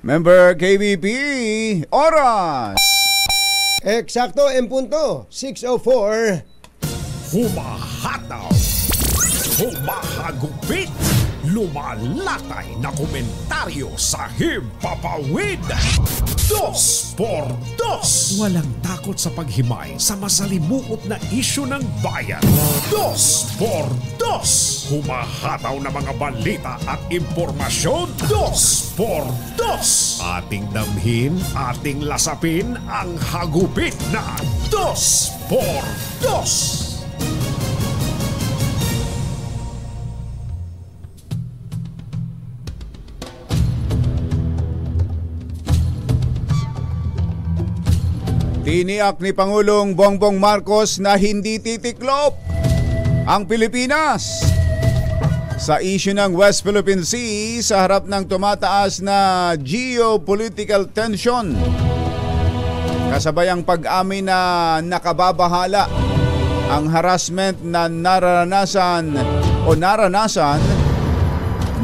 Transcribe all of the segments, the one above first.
Member KBP, oras! Eksakto, en punto, 6:04. Humahataw, humahagupit, lumalatay na komentaryo sa Himpapawid. 2x2. Walang takot sa paghimay sa masalimuot na isyu ng bayan. 2x2. Humahataw na mga balita at impormasyon. 2x2. Ating damhin, ating lasapin ang hagupit na 2x2. Tiniyak ni Pangulong Bongbong Marcos na hindi titiklop ang Pilipinas sa issue ng West Philippine Sea sa harap ng tumataas na geopolitical tension. Kasabay ang pag-amin na nakababahala ang harassment na naranasan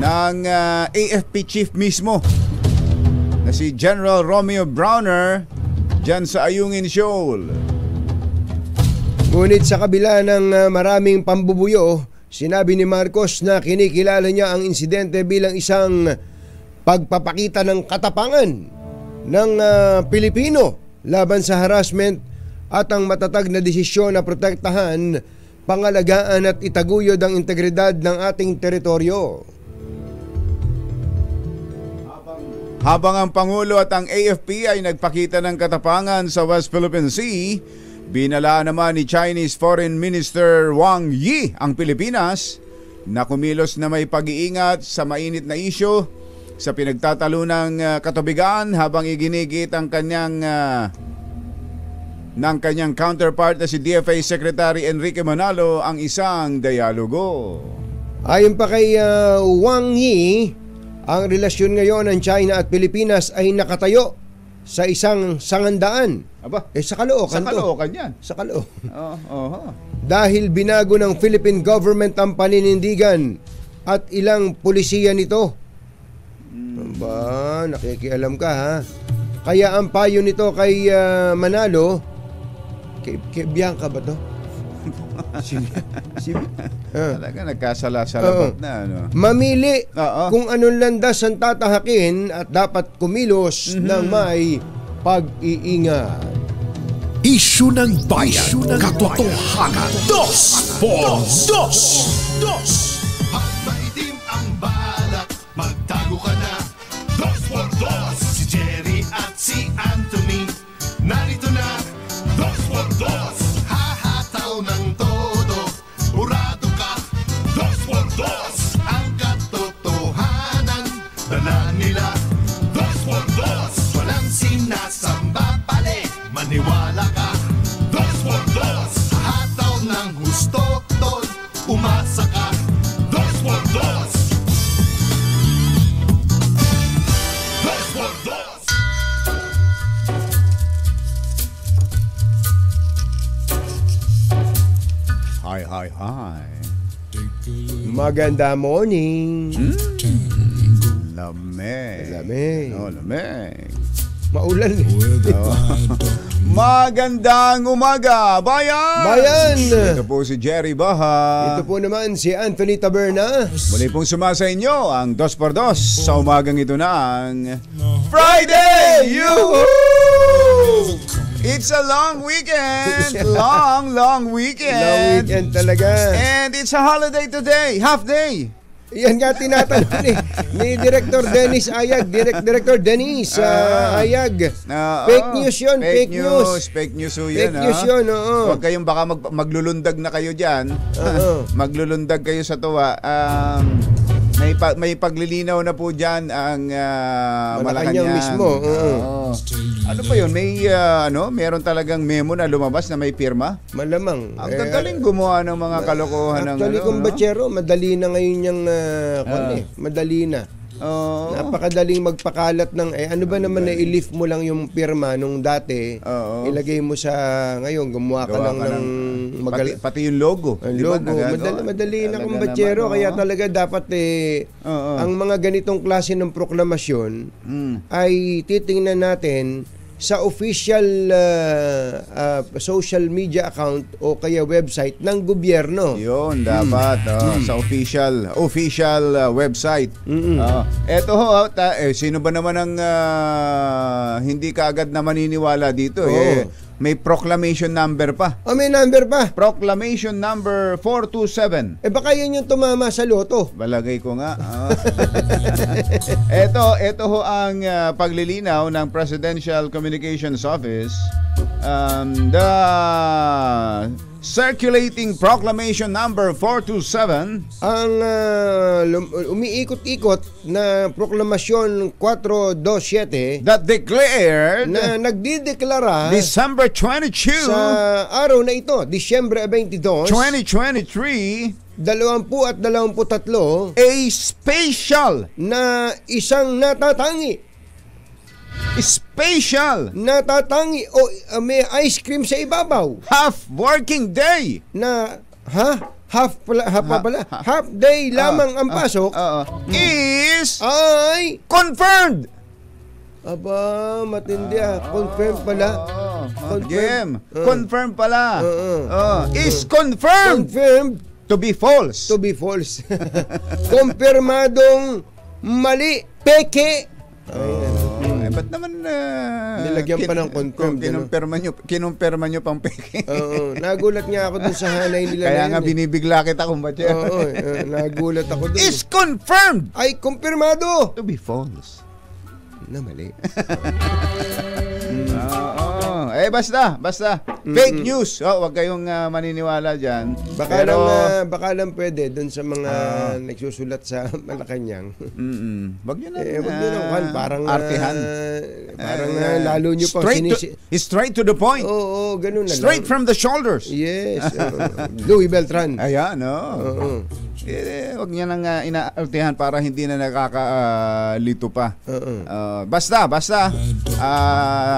ng AFP chief mismo na si General Romeo Browner dyan sa Ayungin Shoal. Ngunit sa kabila ng maraming pambubuyo, sinabi ni Marcos na kinikilala niya ang insidente bilang isang pagpapakita ng katapangan ng Pilipino laban sa harassment at ang matatag na desisyon na protektahan, pangalagaan at itaguyod ang integridad ng ating teritoryo. Habang ang Pangulo at ang AFP ay nagpakita ng katapangan sa West Philippine Sea, binalaan naman ni Chinese Foreign Minister Wang Yi ang Pilipinas na kumilos na may pag-iingat sa mainit na isyu sa pinagtatalunang katubigan habang iginigit ang kanyang counterpart na si DFA Secretary Enrique Manalo ang isang dialogo. Ayon pa kay Wang Yi, ang relasyon ngayon ng China at Pilipinas ay nakatayo sa isang sangandaan. Aba, sa Caloocan sa Caloocan yan. Sa Caloocan. Dahil Dahil binago ng Philippine government ang paninindigan at ilang pulisiya nito. Aba, nakikialam ka ha. Kaya ang payo nito kay Manalo, kay Bianca ba to? Talaga nagkasala-salabat na ano. Mamili kung anong landas ang tatahakin at dapat kumilos ng may pag-iingat. Isyu ng bayan, katotohanan. 2x2. At maitim ang balak, magtago ka na. 2x2. Si Jerry at si Anthony, narito na. 2x2. Hahataw ng todo, urado ka. 2x2. Ang katotohanan, dala nila. 2x2. Walang sinasamba pali, maniwala ka. 2x2. Hataw ng gusto, tol, umasa ka. 2x2. 2x2. Hi. Maganda morning. Lamig. Lamig. Maulan Magandang umaga, bayan! Ito po si Jerry Baha. Ito po naman si Anthony Taberna. Muli pong sumasa inyo ang 2x2 sa umagang ito ng Friday! It's a long weekend! Long weekend! Long weekend talaga. And it's a holiday today, half day. Yan nga tinatanong ni Director Dennis Ayag. Director Dennis Ayag. Fake news yun, fake news. Fake news yun. Fake news yun, oo. Huwag kayong baka maglulundag na kayo dyan. Maglulundag kayo sa tuwa. May paglilinaw na po dyan ang Malacanang mismo. Ano pa yun? Meron talagang memo na lumabas na may pirma? Malamang. Ang gagaling gumawa ng mga kalokohan ng actually, kung batsero, madali na ngayon yung madali na. Oo. Napakadaling magpakalat ng ano ba naman na i-lift mo lang yung pirma nung dati, Oo. ilagay mo sa ngayon gumawa ka lang ng pati yung logo. ang Di ba? logo. Madali na Talaga kung batsero, naman, kaya oo. talaga dapat Oo. ang mga ganitong klase ng proklamasyon ay titingnan natin sa official social media account o kaya website ng gobyerno. Yun, dapat. Sa official website. Eto ho, sino ba naman ang hindi kaagad na maniniwala dito? May proclamation number pa. May number pa. Proclamation number 427. Baka yan yung tumama sa loto. Balagay ko nga. Ito ho ang paglilinaw ng Presidential Communications Office. The circulating proclamation number 427. Ang umiikot-ikot na proklamasyon 427 that declared na nagdideklara December 22, sa araw na ito, Disyembre 22, 2023, 2023, a special na isang natatanging o may ice cream sa ibabaw half working day na half day lamang ang pasok is ay confirmed. aba matindi confirm pala Confirm pala. Is confirmed to be false. Kumpirmadong mali, peke. Ba't naman nilagyan pa ng confirm, kinumpirma nyo pang peke. Nagulat nga ako dun sa hanay nila. Kaya nga binibigla kita kung ba't yan. Nagulat ako dun. Is confirmed ay kumpirmado to be false. na mali. Basta fake news. Wag kayong maniniwala diyan. Baka lang pwede doon sa mga nagsusulat sa Malacanang. Wag niyo na. Wag niyo nang parang artihan. Parang lalo niyo pa straight to the point. Oo, ganun na straight lang. from the shoulders. Yes. Louis Beltran. Ayan, wag niya nang inaartihan para hindi na nakakalito pa. Basta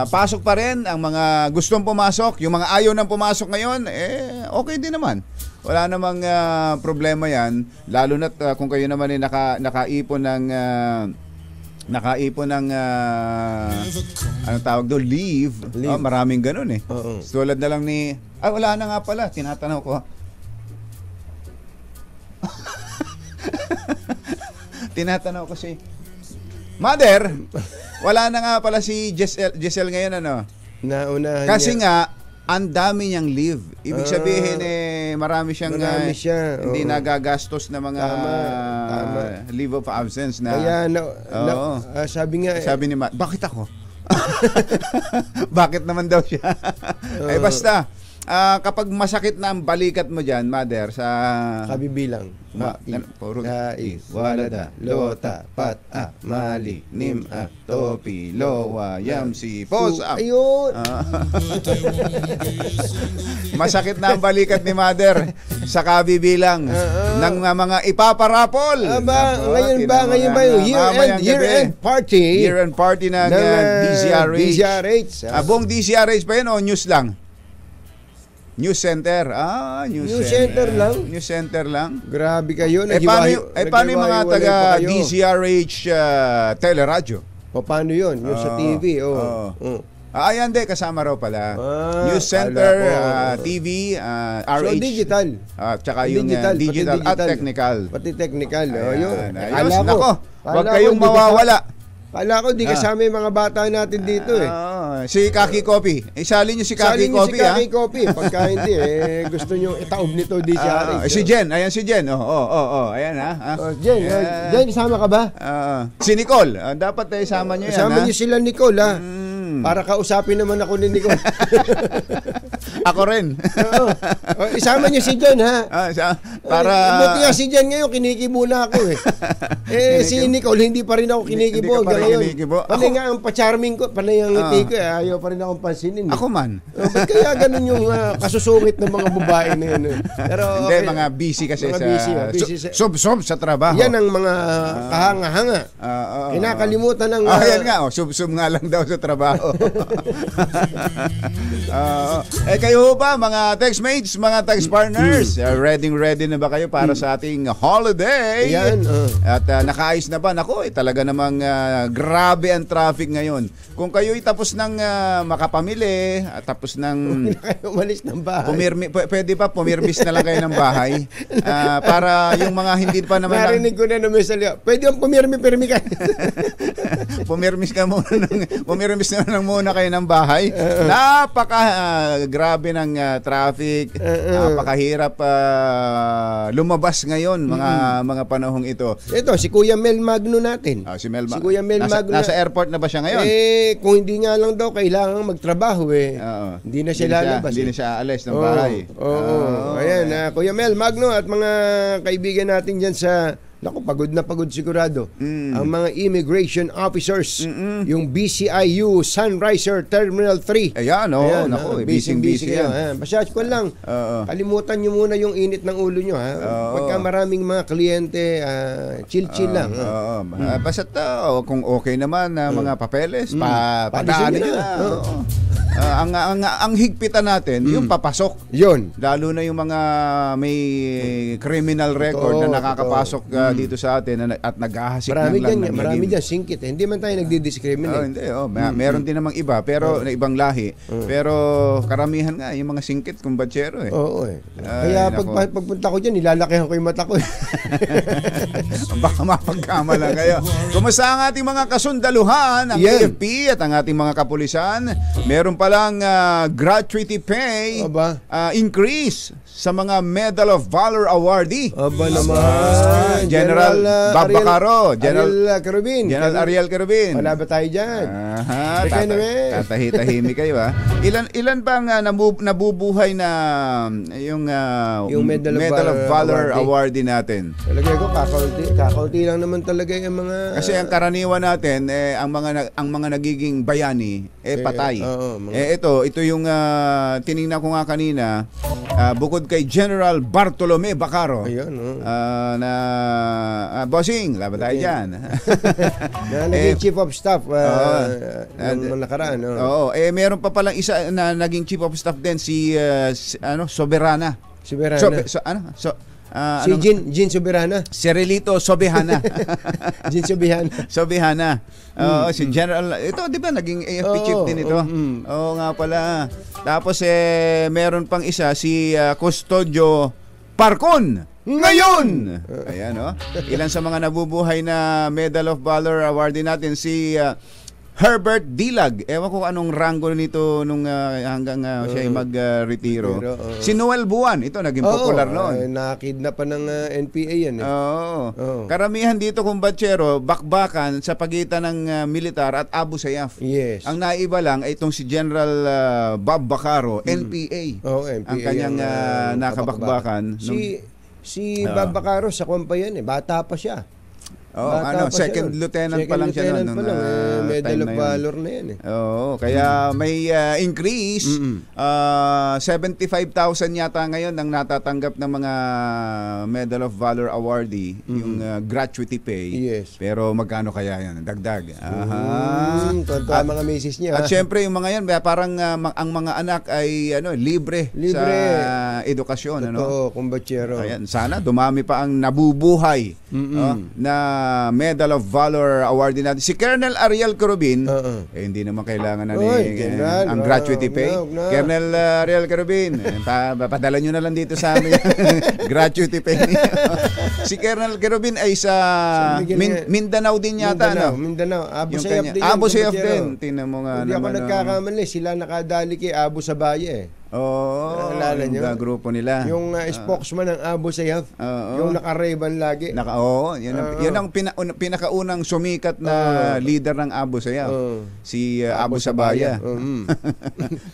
pasok pa rin ang mga gustong pumasok, yung mga ayaw nang pumasok ngayon, okay din naman. Wala namang problema 'yan, lalo na kung kayo naman ay nakaipon ng ano tawag do, leave. Maraming ganoon tulad na lang ni wala na nga pala, tinatanaw ko. Tinatanaw ko si Mother, wala na nga pala si Giselle ngayon Naunahan kasi niya. nga ang dami niyang leave. Ibig sabihin marami siya. Hindi nagagastos na mga Tama. leave of absence na. Kaya sabi ni Matt, bakit ako? Bakit naman daw siya? Basta kapag masakit na ang balikat mo dyan, Mother, sa kabibilang walada, lota, pata, mali, nim, topi, lowa, yamsi, posa. Ayun. Masakit na ang balikat ni Mother sa kabibilang ng mga ipaparapol. Ngayon ba yung year-end party? Year-end party ng DZRH. Buong DZRH pa yun o news lang? News Center. News Center lang. Grabe kayo. Paano yung mga taga DZRH teleradyo? Paano yun? Yung sa TV? Ayan kasama raw pala. News Center, TV, RH. So digital. Tsaka yung digital at technical. Pati technical. Yun. Nako, huwag kayong mawawala. Kala ko di kasama yung mga bata natin dito Si Kaki Coffee. Isali niyo si Kaki Coffee. Si Kaki Coffee. Pagka hindi gusto niyo itaob nito DZRH. Si Jen. Ayan si Jen. Ayan Jen, isama ka ba? Si Nicole. Dapat isama niyo yan. Isama niyo sila Nicole Para kausapin naman ako ni Nicole. Ako rin. Oo. Isama niyo si John, ha? Para... Buti nga si John ngayon, kinikibo na ako eh. Si Nicole, hindi pa rin ako kinikibo. Hindi ka pa rin kinikibo. Panay nga ang pa-charming ko, panay ang ngiti ko, ayaw pa rin akong pansinin. Ako man. Ba't kaya ganun yung kasusungit ng mga babae na yun? Pero, hindi, mga busy kasi mga busy sa... Sub-sub sa trabaho. Yan ang mga kahanga-hanga. Kinakalimutan ng... yan nga, sub-sub nga lang daw sa trabaho. Kayo ba, mga textmates, mga text partners, ready na ba kayo para sa ating holiday? Yan. At nakaayos na ba? Naku, talaga namang grabe ang traffic ngayon. Kung kayo'y tapos ng makapamili, tapos ng... Hindi na kayo umalis ng bahay. Pwede pa, pumirmis na lang kayo ng bahay. Para yung mga hindi pa naman... Narinig ko na naman sa liya. Pwede yung pumirmi-pirmi ka. Pumirmis na lang muna kayo ng bahay. Grabe ng traffic. Napakahirap lumabas ngayon mga panahong ito. Ito, si Kuya Mel Magno natin. Si Mel Si Kuya Mel Magno. Nasa airport na ba siya ngayon? Kung hindi nga lang daw kailangan magtrabaho hindi na siya lalabas. Hindi na siya alis ng bahay. Ayan, Kuya Mel Magno at mga kaibigan natin dyan sa... Naku, pagod na pagod sigurado. Ang mga immigration officers, yung BCIU Sunriser Terminal 3. Ayan, naku, busy yan. Pasyash ko lang. Kalimutan nyo muna yung init ng ulo nyo, ha? Pagka maraming mga kliyente, chill lang. Basta kung okay naman mga papeles, padaanin nyo na. Ang higpitan natin, yung papasok. Yun. Lalo na yung mga may criminal record na nakakapasok dito sa atin at naghahasik ng lang. Marami dyan, singkit. Hindi man tayo nagdi-discriminate. Meron din namang iba, pero na ibang lahi. Pero karamihan nga, yung mga singkit, kumbatsero eh. Oo Kaya pagpunta ko dyan, nilalakihan ko yung mata ko. Baka mapagkamalan kayo. Kumusta ang ating mga kasundaluhan, ang AFP at ang ating mga kapulisan? Meron palang gratuity pay increase sa mga Medal of Valor awardee. Aba naman. General Babacaro. General Ariel Carubin. Wala ba tayo dyan? Tatahimik kayo ha. Ilan bang nabubuhay na yung Medal of Valor awardee natin? Talaga ko, kakaunti lang naman talaga yung mga... Kasi ang karaniwan natin, ang mga nagiging bayani, patay. Ito yung tiningnan ko nga kanina, bukod kay General Bartolome Bacaro. Ayun, bossing, laban tayo dyan. Naging chief of staff nung nakaraan. Meron pa palang isa na naging chief of staff din, si Soberana. Jean Soberana. Cerelito Sobehana. Jean Sobehana. Si General, ito di ba naging AFP chief din ito? Oo nga pala. Tapos meron pang isa si Custodio Parcon. Ngayon! Ayan ilan sa mga nabubuhay na Medal of Valor awardee natin, si Herbert Dilag. Ewan ko anong rango nito nung hanggang siya ay mag-retiro. Si Noel Buwan, ito naging popular noon. Nakidnap pa ng NPA yan. Karamihan dito kumbatsero, bakbakan sa pagitan ng militar at Abu Sayyaf. Yes. Ang naiba lang ay itong si General Bob Bacaro, NPA. NPA. Ang kanyang nakabakbakan. Si Bob Bacaro sa kumpa yan Bata pa siya. Second lieutenant pa lang siya noon. Medal of Valor na yan kaya may increase. 75,000 yata ngayon ang natatanggap ng mga Medal of Valor awardee, yung gratuity pay. Yes. Pero magkano kaya yan? Dagdag. Tonto ang mga misis niya. At syempre yung mga yan, parang ang mga anak ay libre sa edukasyon. Kumbatsero. Ayan, sana dumami pa ang nabubuhay na Medal of Valor awardee natin. Si Colonel Ariel Carubin, hindi naman kailangan na ang gratuity pay. Colonel Ariel Carubin, papadala nyo na lang dito sa amin gratuity pay niya. Si Colonel Carubin ay sa Mindanao din yata. Mindanao. Abu Sayyaf din. Tingnan mo nga naman. Hindi ako nagkakamali. Sila nakadali kay Abu Sabaye Naalala nyo? Yung grupo nila. Yung spokesman ng Abu Sayyaf, yung naka-Ray-Ban lagi. Yun ang pinakaunang sumikat na leader ng Abu Sayyaf. Si Abu Sabaya.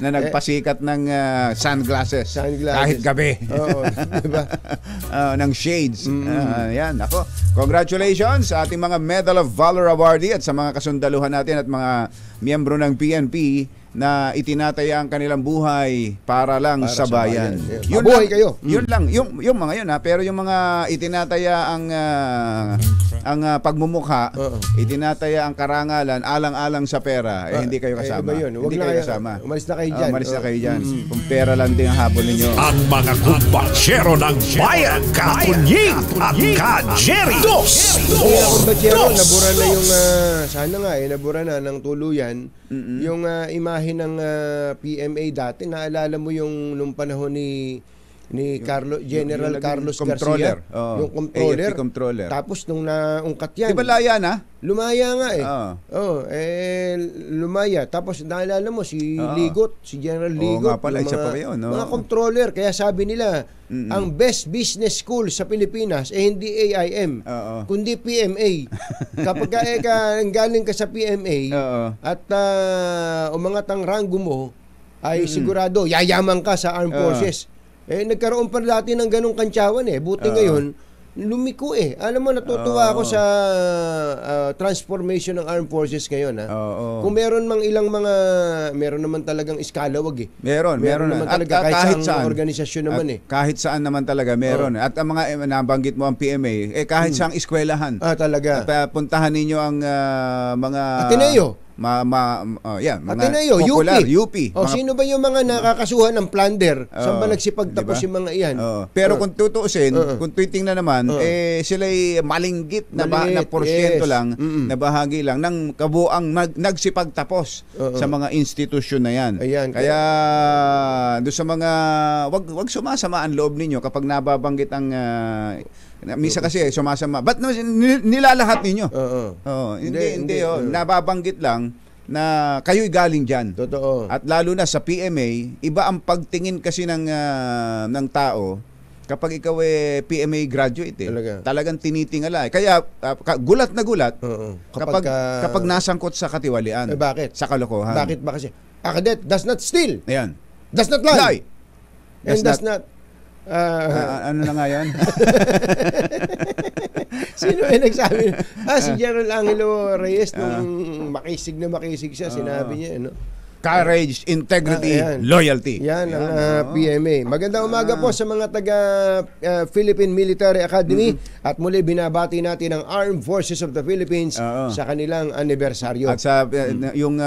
Na nagpasikat ng sunglasses. Kahit gabi. Diba? Ng shades. Yan, ako. Congratulations sa ating mga Medal of Valor awardee at sa mga kasundaluhan natin at mga miyembro ng PNP na itinataya ang kanilang buhay para lang sa bayan. Yun lang, kayo. Yun lang, yung mga yun pero yung mga itinataya ang pagmumukha, itinataya ang karangalan alang-alang sa pera, hindi kayo kasama. Hindi kayo kasama. Umalis na kayo dyan. Umalis na kayo dyan. Kung pera lang din ang habol ninyo. Ang mga kumbatsero ng bayan, Kakunying at Ka-Jerry. Dos Kaya kung ba, Jero, Dos! nabura na yung, sana nga nabura na ng tuluyan, yung imahe ng PMA dati. Naalala mo yung nung panahon ni General Carlos Garcia, yung controller. Controller. Tapos nung naungkat yan, Diba laya na? lumaya nga lumaya. Tapos naalala mo si Ligot, si General Ligot, nga pala, isa pa yun, mga controller. Kaya sabi nila, ang best business school sa Pilipinas hindi AIM, kundi PMA. Kapag galing ka sa PMA at umangat ang ranggo mo, ay sigurado yayaman ka sa armed forces. Nagkaroon pa dati ng ganong kantsawan Buti ngayon, lumiko Alam mo, natutuwa ako sa transformation ng armed forces ngayon Kung meron mang meron naman talagang iskalawag Meron naman at talaga kahit saan organisasyon naman kahit saan naman talaga meron. At ang mga nabanggit mo ang PMA, kahit saang eskwelahan. Talaga. At puntahan ninyo ang mga Ateneo. mga Ateneo, popular, UP. Sino ba yung mga nakakasuhan ng plunder? Saan ba nagsipagtapos diba? yung mga iyan? Pero kung tutuusin, kung titingnan naman, sila'y malinggit na porsyento lang, na bahagi lang ng kabuang nagsipagtapos sa mga institusyon na yan. Ayan, Kaya doon sa mga, wag sumasama ang loob ninyo kapag nababanggit ang misa kasi sumasama. Ba't nilalahat ninyo? Hindi. Nababanggit lang na kayo'y galing dyan. Totoo. At lalo na sa PMA, iba ang pagtingin kasi ng tao kapag ikaw PMA graduate. Talagang tinitingala. Kaya gulat na gulat kapag nasangkot sa katiwalian. Bakit? Sa kalokohan. Bakit ba kasi? A cadet does not steal. Ayan. Does not lie. And does not ano na nga yan? Sino nagsabi? Si General Angelo Reyes nung makisig siya, sinabi niya, Courage, integrity, loyalty. Yan ang PMA. Magandang umaga po sa mga taga Philippine Military Academy at muli binabati natin ang Armed Forces of the Philippines sa kanilang anibersaryo. At sa yung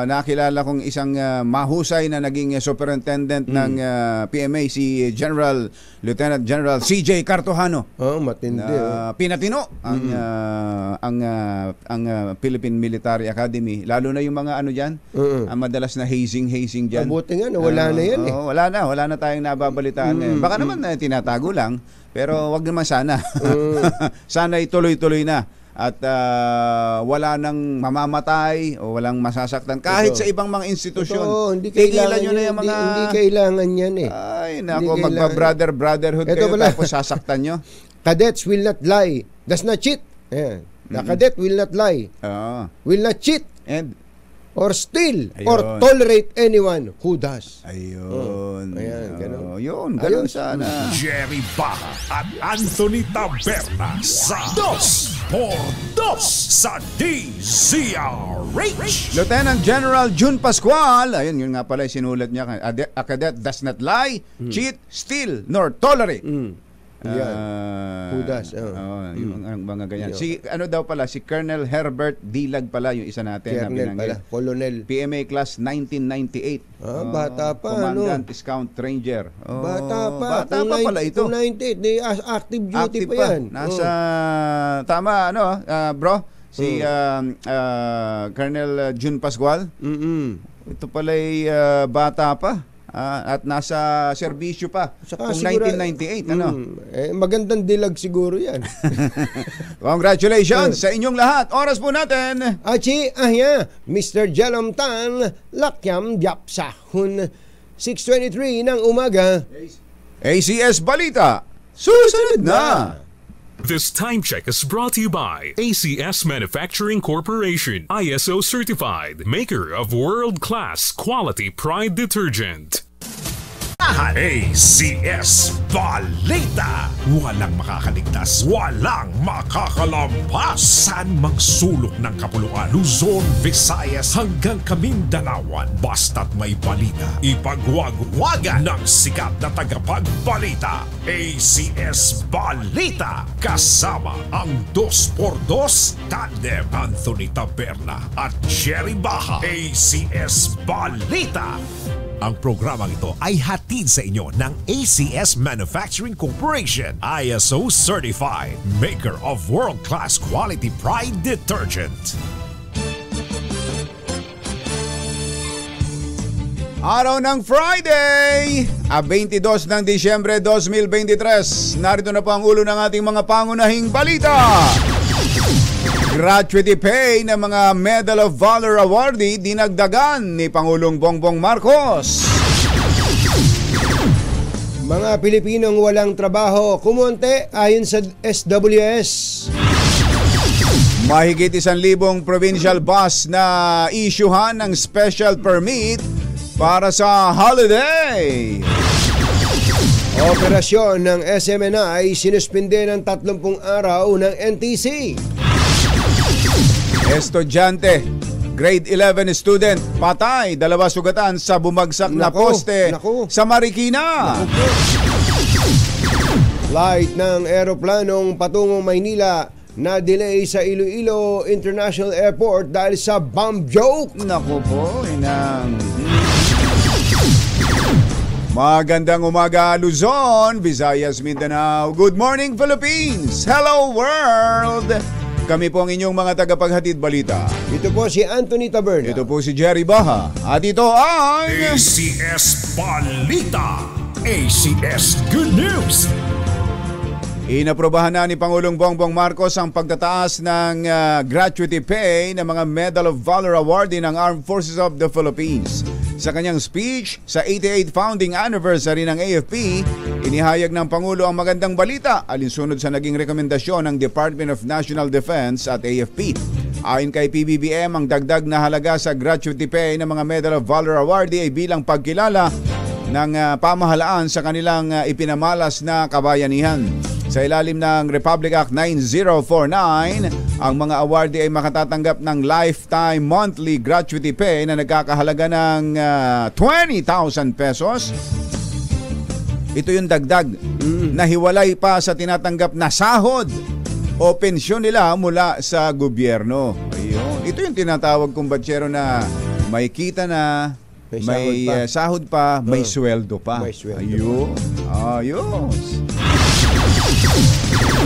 nakilala kong isang mahusay na naging superintendent ng PMA, si Lieutenant General CJ Cartojano. Matindi. Pinatino ang Philippine Military Academy. Lalo na yung mga ano diyan, ang madalas na hazing dyan. Mabuti nga, wala na yan Wala na tayong nababalitaan ngayon. Baka naman tinatago lang, pero wag naman sana. Sana ituloy-tuloy na. At wala nang mamamatay o walang masasaktan. Kahit sa ibang mga institusyon. Tigilan nyo na yung mga... Hindi kailangan yan Ay, nako, magpa-brotherhood kayo tapos sasaktan nyo. Cadets will not lie. Does not cheat. The cadet will not lie. Will not cheat. And or steal or tolerate anyone who does. Ayun. Ganun sana. Jerry Baha at Anthony Taberna sa 2x2 sa DZRH. Lieutenant General June Pascual, ayun, yun nga pala sinulat niya, a cadet does not lie, cheat, steal, nor tolerate. Who does? Yung mga ganyan. Si Colonel Herbert Dilag pala yung isa natin na binanggit. Colonel. PMA class 1998. Bata pa. Commandant Scout Ranger. Bata pa pala ito. 1998, active duty pa yan. Nasa, tama bro? Si Colonel June Pascual. Ito pala'y bata pa. At nasa serbisyo pa. Kung 1998, magandang dilag siguro yan. Congratulations sa inyong lahat. Oras po natin. Mr. Jelom Tan, lakyam diap sahun. 6:23 ng umaga. ACS Balita, susunod na! This time check is brought to you by ACS Manufacturing Corporation, ISO certified, maker of world-class quality Pride detergent. ACS Balita. Walang makakaligtas, walang makakalampas. Saan mang sulok ng kapuluan, Luzon, Visayas hanggang Kamindalawan. Basta't may balita, ipagwagwagan ng sikat na tagapagbalita. ACS Balita. Kasama ang 2x2 tandem Anthony Taberna at Jerry Baha. ACS Balita. Ang programang ito ay hatid sa inyo ng ACS Manufacturing Corporation, ISO certified, maker of world-class quality Pride detergent. Araw ng Friday, 22 ng Disyembre 2023. Narito na po ang ulo ng ating mga pangunahing balita. Gratuity pay ng mga Medal of Valor awardee dinagdagan ni Pangulong Bongbong Marcos. Mga Pilipinong walang trabaho kumonte ayon sa SWS. Mahigit 1,000 provincial bus na isyuhan ng special permit para sa holiday. Operasyon ng SMNI sinuspinde ng 30 araw ng NTC. Estudyante, grade 11 student, patay, 2 sugatan sa bumagsak na poste sa Marikina. Flight ng eroplanong patungong Maynila na delay sa Iloilo International Airport dahil sa bomb joke. Naku po, inang. Magandang umaga Luzon, Visayas, Mindanao. Good morning Philippines. Hello world. Kami po ang inyong mga tagapaghatid balita. Ito po si Anthony Taberna. Ito po si Jerry Baha. At ito ang ACS Balita. ACS Good News. Inaprobahan na ni Pangulong Bongbong Marcos ang pagtataas ng gratuity pay ng mga Medal of Valor awardee ng Armed Forces of the Philippines. Sa kanyang speech sa 88th founding anniversary ng AFP, inihayag ng Pangulo ang magandang balita alinsunod sa naging rekomendasyon ng Department of National Defense at AFP. Ayon kay PBBM, ang dagdag na halaga sa gratuity pay ng mga Medal of Valor awardee ay bilang pagkilala ng pamahalaan sa kanilang ipinamalas na kabayanihan. Sa ilalim ng Republic Act 9049, ang mga awardee ay makatatanggap ng lifetime monthly gratuity pay na nagkakahalaga ng 20,000 pesos. Ito yung dagdag na hiwalay pa sa tinatanggap na sahod o pensyon nila mula sa gobyerno. Ayun. Ito yung tinatawag kong batsero na may kita na, may sahod pa, may sweldo pa. May sweldo. Ayun. Ayos.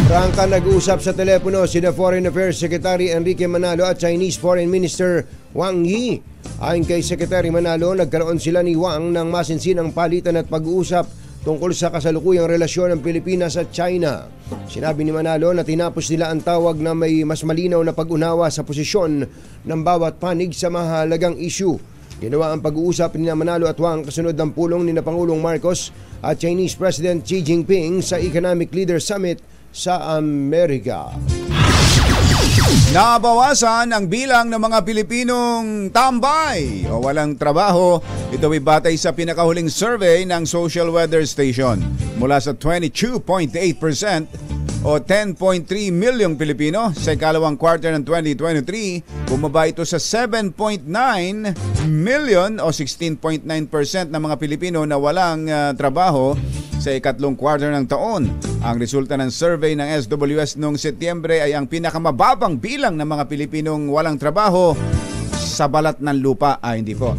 Prangka nag-uusap sa telepono sina Foreign Affairs Secretary Enrique Manalo at Chinese Foreign Minister Wang Yi. Ayon kay Secretary Manalo, nagkaroon sila ni Wang ng masinsinang palitan at pag-uusap tungkol sa kasalukuyang relasyon ng Pilipinas at China. Sinabi ni Manalo na tinapos nila ang tawag na may mas malinaw na pag-unawa sa posisyon ng bawat panig sa mahalagang issue. Ginawa ang pag-uusap ni Manalo at Wang kasunod ng pulong ni Pangulong Marcos at Chinese President Xi Jinping sa Economic Leaders Summit sa Amerika. Nabawasan ang bilang ng mga Pilipinong tambay o walang trabaho. Ito ay batay sa pinakahuling survey ng Social Weather Station. Mula sa 22.8% o 10.3 milyong Pilipino sa ikalawang quarter ng 2023, bumaba ito sa 7.9 million o 16.9% ng mga Pilipino na walang trabaho sa ikatlong quarter ng taon. Ang resulta ng survey ng SWS noong Setyembre ay ang pinakamababang bilang ng mga Pilipinong walang trabaho sa balat ng lupa. Hindi po.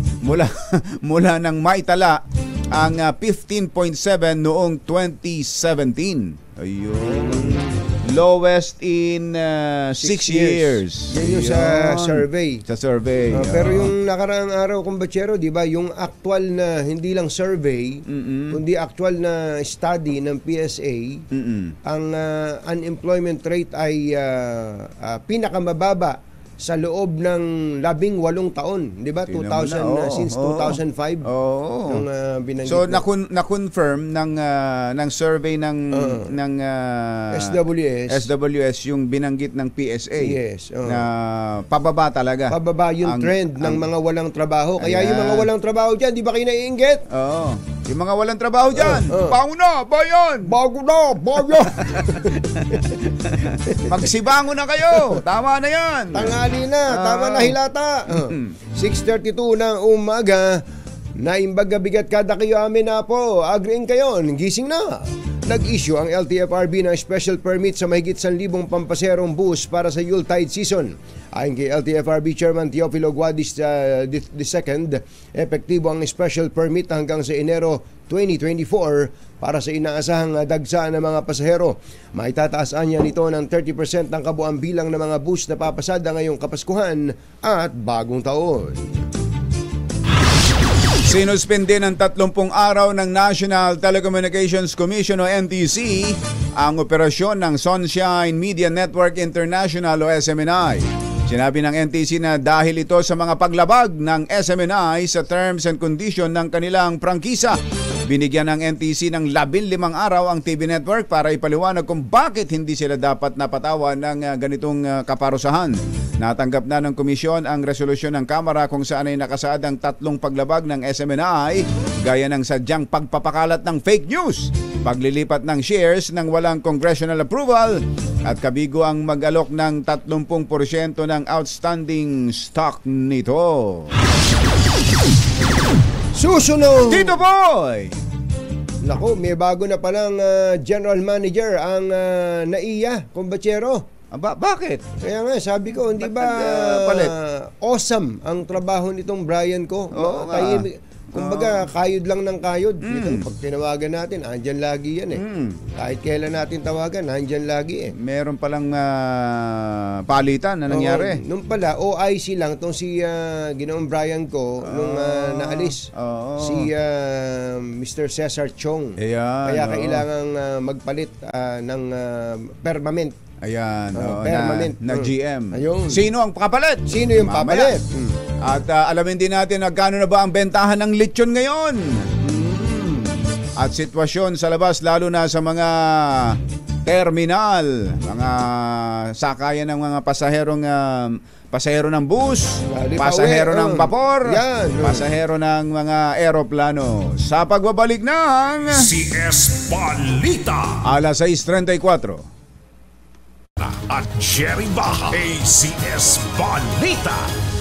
Mula nang maitala ang 15.7 noong 2017. Ayun. Lowest in 6 years. Yan yung sa survey. Sa survey. Pero yung nakaraang araw, kumbatsero, di ba, yung actual na, hindi lang survey, kundi actual na study ng PSA, ang unemployment rate ay pinakamababa sa loob ng 18 taon, 'di ba? Tingnan mo na, Since oo. 2005. Oo. Nung binanggit So mo. na-confirm ng survey ng SWS yung binanggit ng PSA. Yes, oo. Na pababa talaga. Pababa yung trend ng mga walang trabaho. Kaya yung mga walang trabaho diyan, 'di ba kayo naiinggit? Oo. Yung mga walang trabaho diyan, Oo. pauna, bayan. Bago na, bayan. Magsibango na kayo. Tama na 'yan. Tanghali na, tama na hilata. 6:32 ng umaga. Naimbaga bigat kada kayo amin na po. Agreeing kayo, gising na. Nag-issue ang LTFRB ng special permit sa mahigit 1,000 pampaserong bus para sa Yuletide season. Ayon kay LTFRB Chairman Teofilo Guadis II, epektibo ang special permit hanggang sa Enero 2024 para sa inaasahang dagsaan ng mga pasahero. Maitataasan niya nito ng 30% ng kabuang bilang ng mga bus na papasada ngayong Kapaskuhan at Bagong Taon. Sinuspende ng 30 araw ng National Telecommunications Commission o NTC ang operasyon ng Sunshine Media Network International o SMNI. Sinabi ng NTC na dahil ito sa mga paglabag ng SMNI sa terms and condition ng kanilang prangkisa. Binigyan ng NTC ng 15 araw ang TV network para ipaliwanag kung bakit hindi sila dapat napatawan ng ganitong kaparusahan. Natanggap na ng komisyon ang resolusyon ng Kamara kung saan ay nakasaad ang 3 paglabag ng SMNI gaya ng sadyang pagpapakalat ng fake news, paglilipat ng shares ng walang congressional approval at kabigo ang mag-alok ng 30% ng outstanding stock nito. Susunod! Tito Boy! Naku, may bago na palang general manager ang NAIA, Kumbatsero. Bakit? Kaya nga, sabi ko, hindi ba palit? awesome ang trabaho nitong Brian ko? Oo nga. Kumbaga, kayod lang ng kayod. Dito, pag tinawagan natin, andyan lagi yan eh. Kahit kailan natin tawagan, andyan lagi eh. Meron palang palitan na nangyari. Nung pala, OIC lang itong si Ginoong Brian ko nung naalis. Si Mr. Cesar Chong. Ayan, Kaya kailangang magpalit ng permanent. Ayan, permanent. na GM. Ayun. Sino ang papalit? Sino yung Mamaya. papalit? At alamin din natin magkano na ba ang bentahan ng lechon ngayon. At sitwasyon sa labas lalo na sa mga terminal, mga sakayan ng mga pasahero ng bus, pasahero ng vapor, pasahero ng mga eroplano. Sa pagbabalik ng CS Balita alas 6:34. at Jerry Baja, ACS Balita.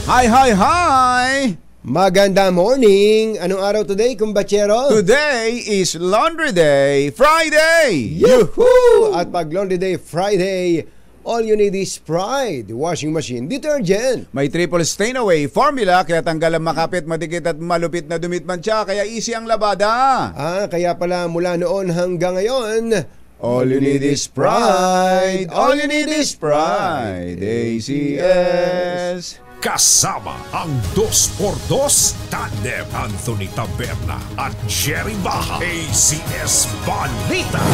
Hi! Maganda morning! Anong araw today, Kumbatsero? Today is Laundry Day, Friday! Yuhuu! At pag Laundry Day Friday, all you need is Pride washing machine detergent. May triple stain away formula kaya tanggal ang makapit, madikit at malupit na dumitmantsa kaya easy ang labada. Kaya pala mula noon hanggang ngayon, All you need is Pride. All you need is Pride. ACS. Kasama ang 2x2 tandem Anthony Taberna at Jerry Baja, ACS Balita.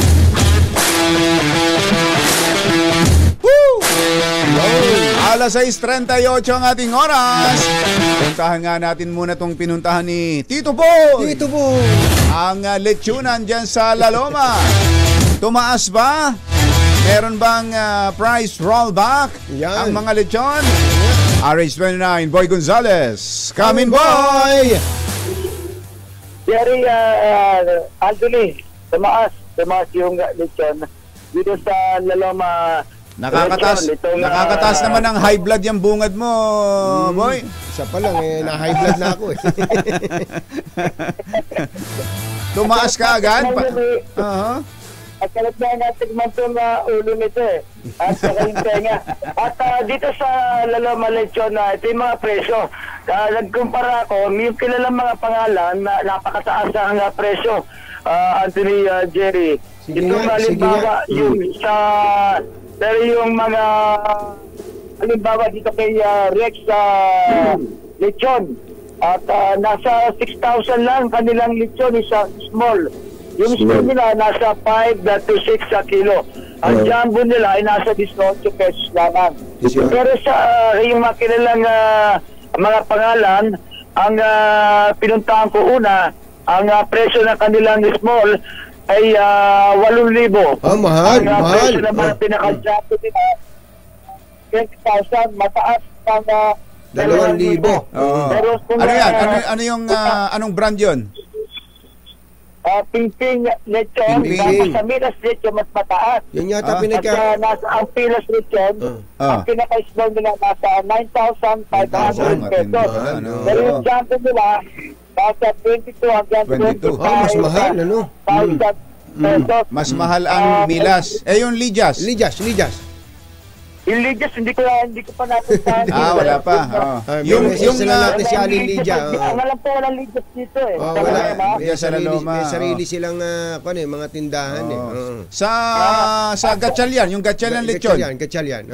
Alas 6:38 ang ating oras. Puntahan nga natin muna itong pinuntahan ni Tito Boy. dito po. Ang lechonan dyan sa La Loma. Tumaas ba? Meron bang price rollback? Yan. Ang mga lechon? RH29, Boy Gonzales. Come in, Boy! Jerry, Anthony, tumaas yung lechon dito sa Laloma. Nakakataas naman ng high blood yung bungad mo, Boy. Isa pa lang, na-high blood na ako eh. Tumaas ka agad? At kalat na natigman itong ulo nito eh. At saka yung tenga. At dito sa Laloma Lechon, ito yung mga presyo. Nagkumpara ako, yung kilalang mga pangalan na napakataas ang presyo. Anthony, Jerry. Sige Itong nga, halimbawa, yung sa... Pero yung mga... Halimbawa dito kay Rex Lechon. At nasa 6,000 lang kanilang lechon, isa small. Yung small nila nasa 5 to 6 sa kilo. Ang jumbo nila ay nasa 18 pesos lamang. Pero sa yung mga kilalang mga pangalan, ang pinuntahan ko una, ang presyo ng kanilang small ay 8,000. Mahal, ang mahal. presyo ng mga pinaka-jumbo nila 20,000, mataas pang 2,000. Pero kung, Ano yan? Ano yung anong brand 'yon? Pingping lechon, Pingping. sa Milas lechon mas mataas. Yan yata Ah. pinagka... At nasa ang Pilas lechon, ang pinaka-small nila nasa 9,500 pesos. Ano? Pero yung jumbo nila, nasa 22 hanggang 22. 25. mas mahal, ano? 1,000 pesos. Mas mahal ang Milas. Yung Ligas. Ligas. Yung Ligas, hindi ko pa napuntahan. Wala pa. Yung Yung sila natin si Aling Lidia. Ang alam po, walang Ligas dito eh. Wala. May sarili- Sarili silang mga tindahan eh. Sa Gatchalian, yung Gatchalian lechon. Gatchalian.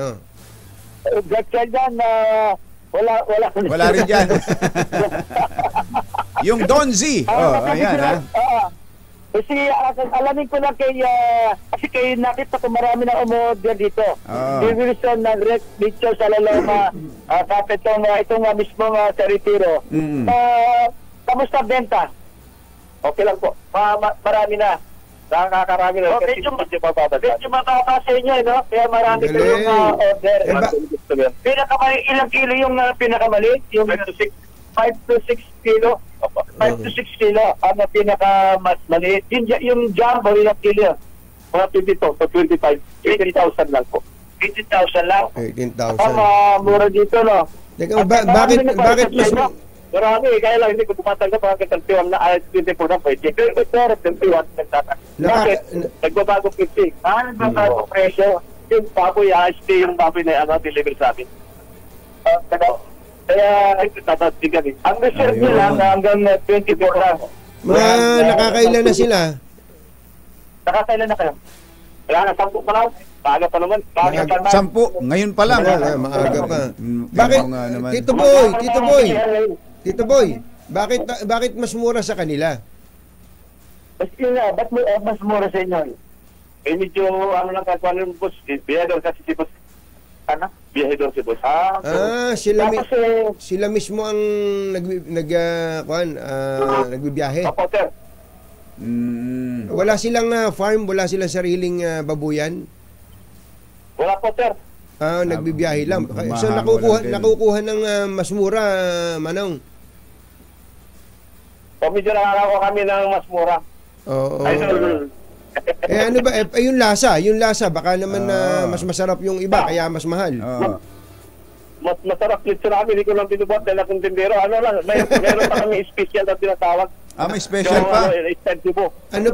Gatchal yan, wala. Wala rin dyan. Yung Donzi. Ayan ha. Kasi alamin ko lang kasi kay nakita ko marami na umorder dito. Wilson ng Red Picture sa Laloma, kapit itong mismong Teritiro. Kamusta benta? Okay lang po. Marami na. Nakakarami na. Medyo mababa sa inyo, no? Kaya marami kayong order. Pinakamali, ilang kilo yung pinakamali? Yung 5 to 6 kilo. 5 to 6 kilo ang pinaka mas maliit. Yung jumbo, ilang kilo? Mga 22 to 25. 18,000 lang po. 18,000 lang? 18,000. Mura dito, no? Teka, bakit mas... Marami, kaya lang hindi ko tumatanggap hanggang 21 na 24 na pwede. Pero 21 nagtatanggap. Bakit? Nagbabago 50. Nagbabago presyo. Yung baboy, stay yung baboy na deliver sa amin. Kaya, tatatigan eh. Ang reserve nila hanggang 24 lang. Nakakailan na sila? Nakakailan na kayo? Kaya na, 10 pa lang. Maaga pa naman. 10. Ngayon pa lang. Maaga pa. Bakit? Tito Boy, bakit mas mura sa kanila? Ba't mas mura sa inyo? Medyo, lang katuan yung boss. Biyador kasi si boss. Biyahidor si boss. Sila mismo ang nagbibiyahe. Opo, sir. Wala silang farm, wala silang sariling babuyan. Wala po, sir. Nagbibiyahe lang. So Mahal, nakukuha ng mas mura, Manong. Medyo nakakakuha kami ng mas mura. Oo. Idol. Ano ba? Yung lasa, baka naman mas masarap yung iba, kaya mas mahal. Mas masarap dito namin, hindi ko lang binubuhat dahil akong tindero. Meron pa kami special na tinatawag. May special pa. Ano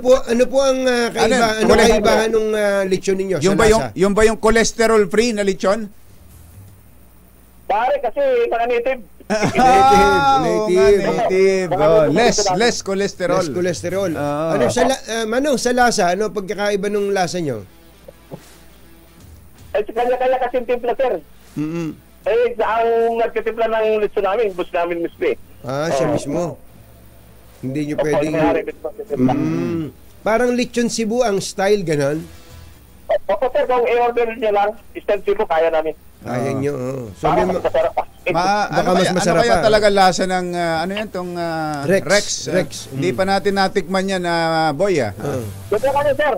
po ang kaibahan ng lechon ninyo Yung sa lasa? yung ba yung cholesterol free na lechon? Pare, kasi mga native. Native. Less cholesterol. Less cholesterol. Manong, sa lasa, ano pagkakaiba ng lasa nyo? Kanya-kanya kasi timpla, sir. Ang nagtitimpla ng lechon namin, bus namin mismo. Siya mismo. Hindi nyo pwedeng... Parang lechon Cebu ang style, ganon? Opo, sir, kung i-order nyo lang, instant Cebu, kaya namin. Kaya nyo, So, masarap pa. baka mas masarap ano kaya pa. talaga lasa ng tong Rex. Rex. Hindi pa natin natikman yan, boy. Gusto ka niyo, sir.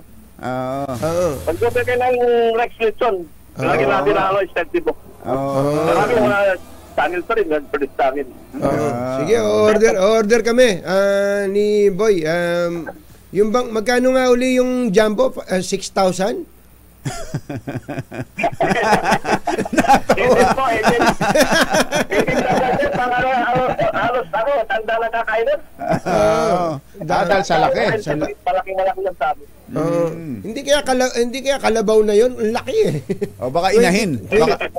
Pag-gusto kayo ng Rex lechon, lagi natin ang instant Cebu. Marami mga channel pa rin, nag-produce namin. Sige, order kami ni Boy. Yung bang, magkano nga uli yung jumbo? 6,000? Halos ako, tanda na kakain nun. Dahil sa laki. Malaki lang sabi. Hindi kaya kalabaw na yon, ang laki eh. Baka inahin.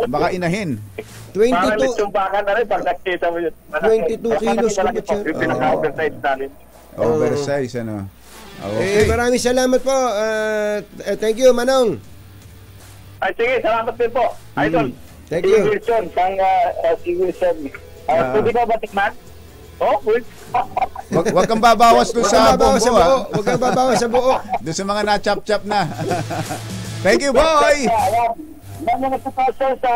Baka inahin. 22 Tumbakan na rin pag nakita mo yun. 22 kilos ko ba siya? Yung pinaka-oversize namin. Oversize, ano. Okay. Maraming salamat po. Thank you, Manong. Ay, sige, salamat din po. Idol. Thank you. Si Wilson, si Wilson. Pwede ba batikman? Oh, Wilson. Wag kang babawas doon sa Huwag bombo, ha? Huwag kang babawas sa buo. Doon sa mga na-chop-chop na. Thank you, boy! May mga nagpapasok sa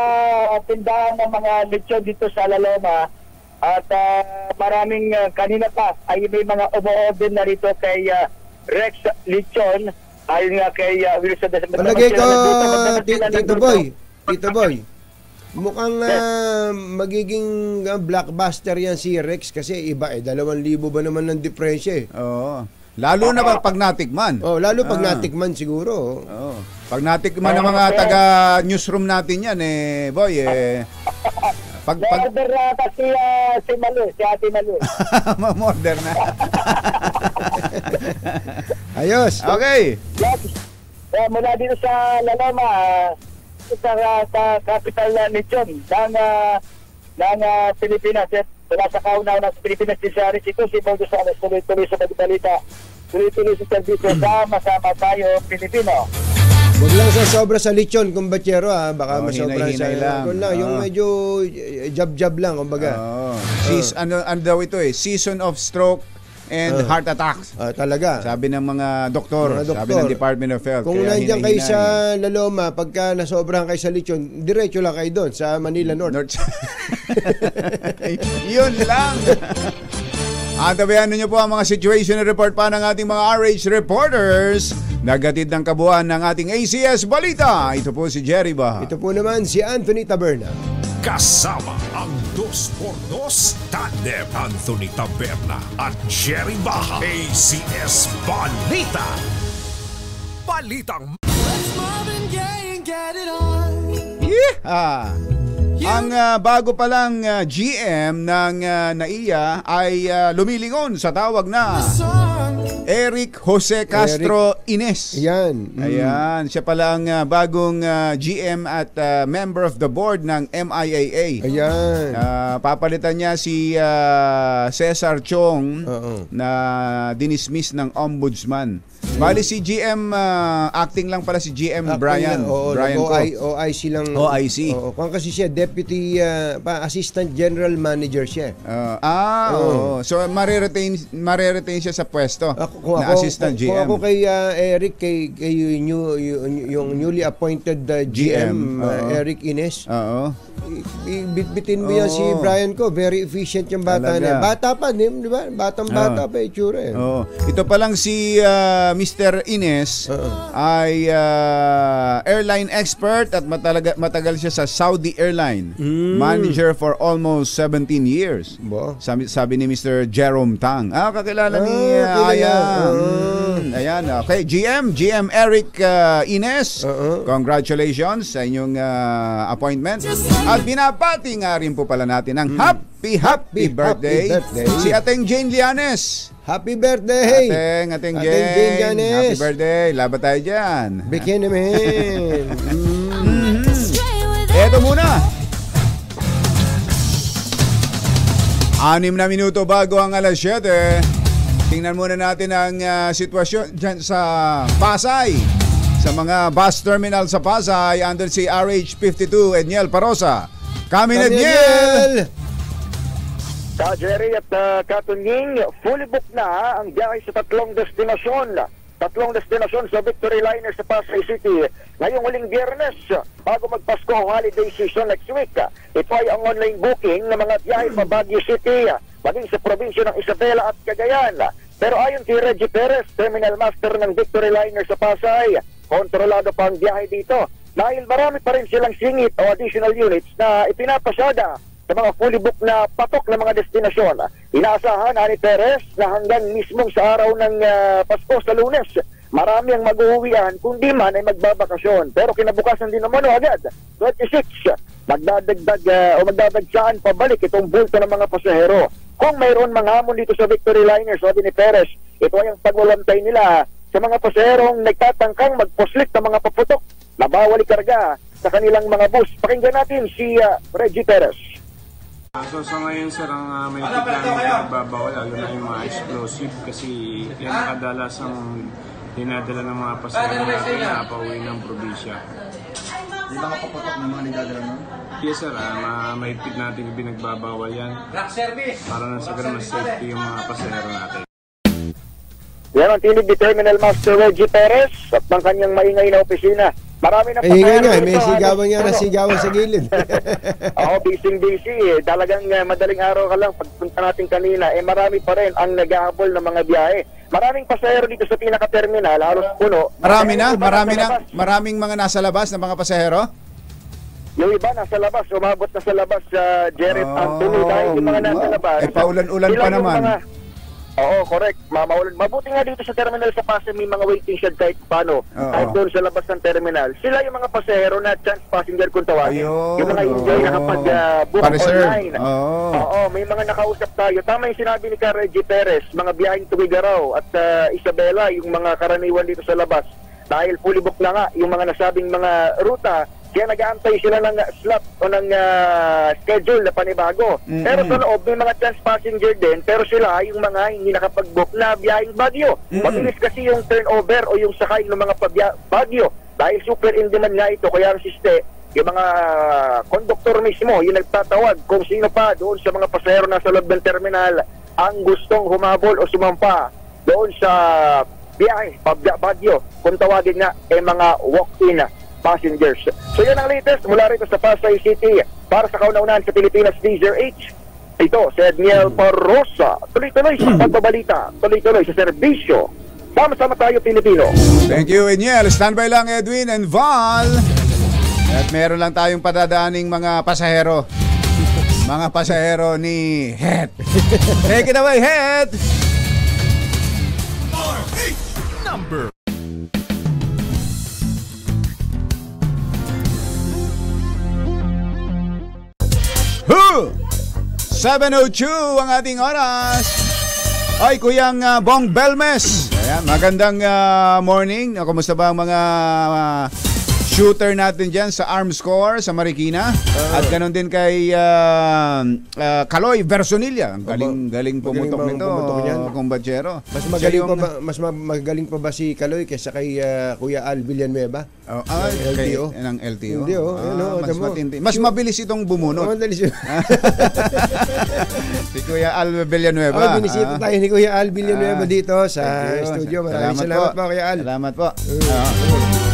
tindahan ng mga lechon dito sa Laloma. At maraming kanina pa ay may mga umo-order na rito kay Rex Lechon. Ayon nga kay Wilson. Palagay ko, Tito Boy, mukhang magiging blockbuster yan si Rex kasi iba 2,000 ba naman ng diferensya eh. Oo. Lalo na pag natikman. Oh, lalo pag natikman siguro. Oo. Pag natikman ng mga taga-newsroom natin yan, boy, pag Order kasi si Ate Malu. ma-order na. Ayos. Okay. Mula dito sa Laloma, sa capital na Lechon ng Pilipinas. Mula sa kauna-una sa Pilipinas, si Bodo Salas, tuloy-tuloy sa balita. Tuloy-tuloy sa servisyo, sama-sama tayo, Pilipino. Huwag lang sa sobra sa lechon, kumbachero ha. Baka masobra sa hinay-hinay lang. Yung medyo jab-jab lang, kumbaga. Ano daw ito season of stroke and heart attacks. Talaga. Sabi ng mga doktor, sabi ng Department of Health. Kung nandiyan kayo sa Laloma, pagka nasobrahan kayo sa lechon, diretso lang kayo doon sa Manila North. Yun lang. Antabayan niyo po ang mga situation report pa ng ating mga RH reporters. Nagatid ng kabuuan ng ating ACS Balita. Ito po si Jerry Baha. Ito po naman si Anthony Taberna. Kasama ang 2x2 tandem Anthony Taberna at Jerry Baha. ACS Balita. Balitang Ang bago palang GM ng NAIA ay lumilingon sa tawag na Eric Jose Castro Ines. Ayan, siya palang bagong GM at member of the board ng MIAA. Ayan. Papalitan niya si Cesar Chong na dinismiss ng ombudsman. Bali si GM acting lang pala si GM Brian. Brian OIC lang. OIC. Kung kasi siya deputy assistant general manager siya. So mareretain siya sa pwesto na assistant GM. Kung ako kay Eric yung newly appointed GM Eric Ines. Bitbitin mo yan si Brian ko. Very efficient yung bata na. Bata pa, di ba? Batang-bata pa itsura eh. Ito pa lang si Mr. Ines ay airline expert at matagal siya sa Saudi Airline. Manager for almost 17 years. Sabi ni Mr. Jerome Tang. Kakilala ni Ayan. Okay, GM Eric Ines. Congratulations sa inyong appointment. At binabati nga rin po pala natin ang happy birthday si Ateng Jane Lianes. Happy birthday! Ateng Jane. Happy birthday. Laban tayo dyan. Bigyan naman. Eto muna. 6 na minuto bago ang alas 7. Tingnan muna natin ang sitwasyon dyan sa Pasay. Sa mga bus terminal sa Pasay, under si RH52, Edniel Parosa. Kami Edniel! Sa Jerry at Katunying, fully booked na ang biyahe sa tatlong destinasyon sa Victory Liner sa Pasay City ngayong huling Biyernes bago magpasko holiday season next week. Ito ay ang online booking ng mga biyahe pa Baguio City, maging sa probinsya ng Isabela at Cagayan. Pero ayon kay Reggie Perez, Terminal Master ng Victory Liner sa Pasay, kontrolado pa ang biyahe dito dahil marami pa rin silang singit o additional units na ipinapasada sa mga fully booked na patok na mga destinasyon. Inaasahan ni Perez na hanggang mismong sa araw ng Pasko sa Lunes, marami ang mag-uwian, kundi man ay magbabakasyon. Pero kinabukasan din naman agad, 26, magdadagsaan pabalik itong bulto ng mga pasahero. Kung mayroon mga hamon dito sa Victory Liner, sabi ni Perez, ito ay ang pagwalantay nila sa mga pasaherong nagtatangkang magposlit ng mga paputok na bawal ikarga sa kanilang mga bus. Pakinggan natin si Reggie Perez. So sa ngayon sir, ang may namin nagbabawal, lalo na yung mga explosive kasi yan kadalas ang dinadala ng mga pasahero na pauwi ng probinsya. Di ba kapaputok ng mga nagdadala nun? Yes sir, mahigpit natin binagbabawal yan. Para na sa ganun mas safety yung mga pasahero natin. Yan ang tinig ni Terminal Master Reggie Perez at ng kanyang maingay na opisina. Marami na Ay, nga, may sigawan nga na sigawan sa gilid. Oo, busy. Talagang madaling araw ka lang. Pagpunta natin kanina, marami pa rin ang nag-aabol ng mga biyahe. Maraming pasahero dito sa pinaka-terminal, halos puno. Maraming mga nasa labas na mga pasahero? Yung iba nasa labas, umabot na sa labas sa Jared Anthony dahil yung mga nasa labas. Paulan-ulan pa naman. Oo, correct. Mamaulan. Mabuti nga dito sa terminal sa Pasay may mga waiting shed kahit paano. Kahit doon sa labas ng terminal. Sila yung mga pasahero na chance passenger kung tawagin. Yung mga enjoy na kapag book online. Oo, may mga nakausap tayo. Tama yung sinabi ni Reggie Perez, mga biyaheng Tuwigaraw at Isabela, yung mga karaniwan dito sa labas. Dahil fully book na nga yung mga nasabing mga ruta. Kaya nag-aantay sila ng slot o ng schedule na panibago. Pero sa loob, may mga chance passenger din, pero sila yung mga hindi nakapag-book na biyaheng Baguio. Mabilis kasi yung turnover o yung sakay ng mga Baguio. Dahil super in demand nga ito, kaya resiste yung mga konduktor mismo, yung nagtatawag kung sino pa doon sa mga pasahero na sa loob ng terminal ang gustong humabol o sumampa doon sa biyahe, Baguio. Kung tawagin nga, mga walk-in passengers. So yan ang latest mula rito sa Pasay City para sa kauna-unahan sa Pilipinas DZRH. Ito si Edniel Parrosa. Tuloy-tuloy sa pagbabalita, tuloy-tuloy sa serbisyo. Sama-sama tayo Pilipino. Thank you Edniel. Standby lang Edwin and Val. At meron lang tayong padadaaning mga pasahero. Mga pasahero ni Het. Take it away Het. Number 7:02 ang ating oras. Ay, Kuyang Bong Belmes. Ayan, magandang morning. Kumusta ba ang mga shooter natin dyan sa Arms Corps sa Marikina? At ganoon din kay Kaloy Versonilla. Ang galing pumutok nito, kumbatsero. Mas magaling pa ba si Kaloy kaysa kay Kuya Al Villanueva? LTO. Ng LTO. Hindi, mas mabilis itong bumunot. Si Kuya Al Villanueva. Binisita tayo ni Kuya Al Villanueva dito sa studio. Maraming salamat po, Kuya Al. Salamat po.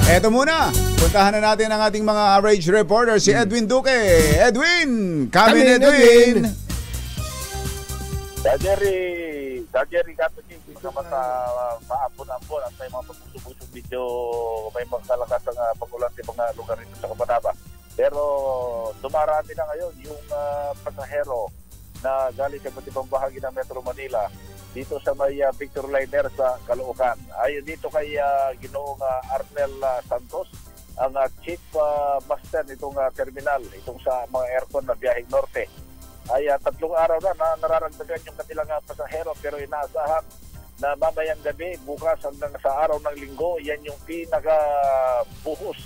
Eto muna, puntahan na natin ang ating mga average reporter, si Edwin Duque. Edwin! Kamin Edwin! Dageri Katuching, mga maapon-apon at may mga pagpusong medyo may magkalakas ang pagulan sa mga lugar rito sa Kabanaba. Pero dumarami na ngayon yung pasahero na galing sa iba't ibang bahagi ng Metro Manila dito sa may Victor Liner sa Caloocan. Ayon dito kay Ginoong Arnel Santos, ang chief master nitong terminal, itong sa mga aircon na biyaheng norte. Ay 3 araw na nararagdagan yung kanilang pasahero pero inaasahan na mamayang gabi, bukas hanggang sa araw ng linggo, yan yung pinaka-buhos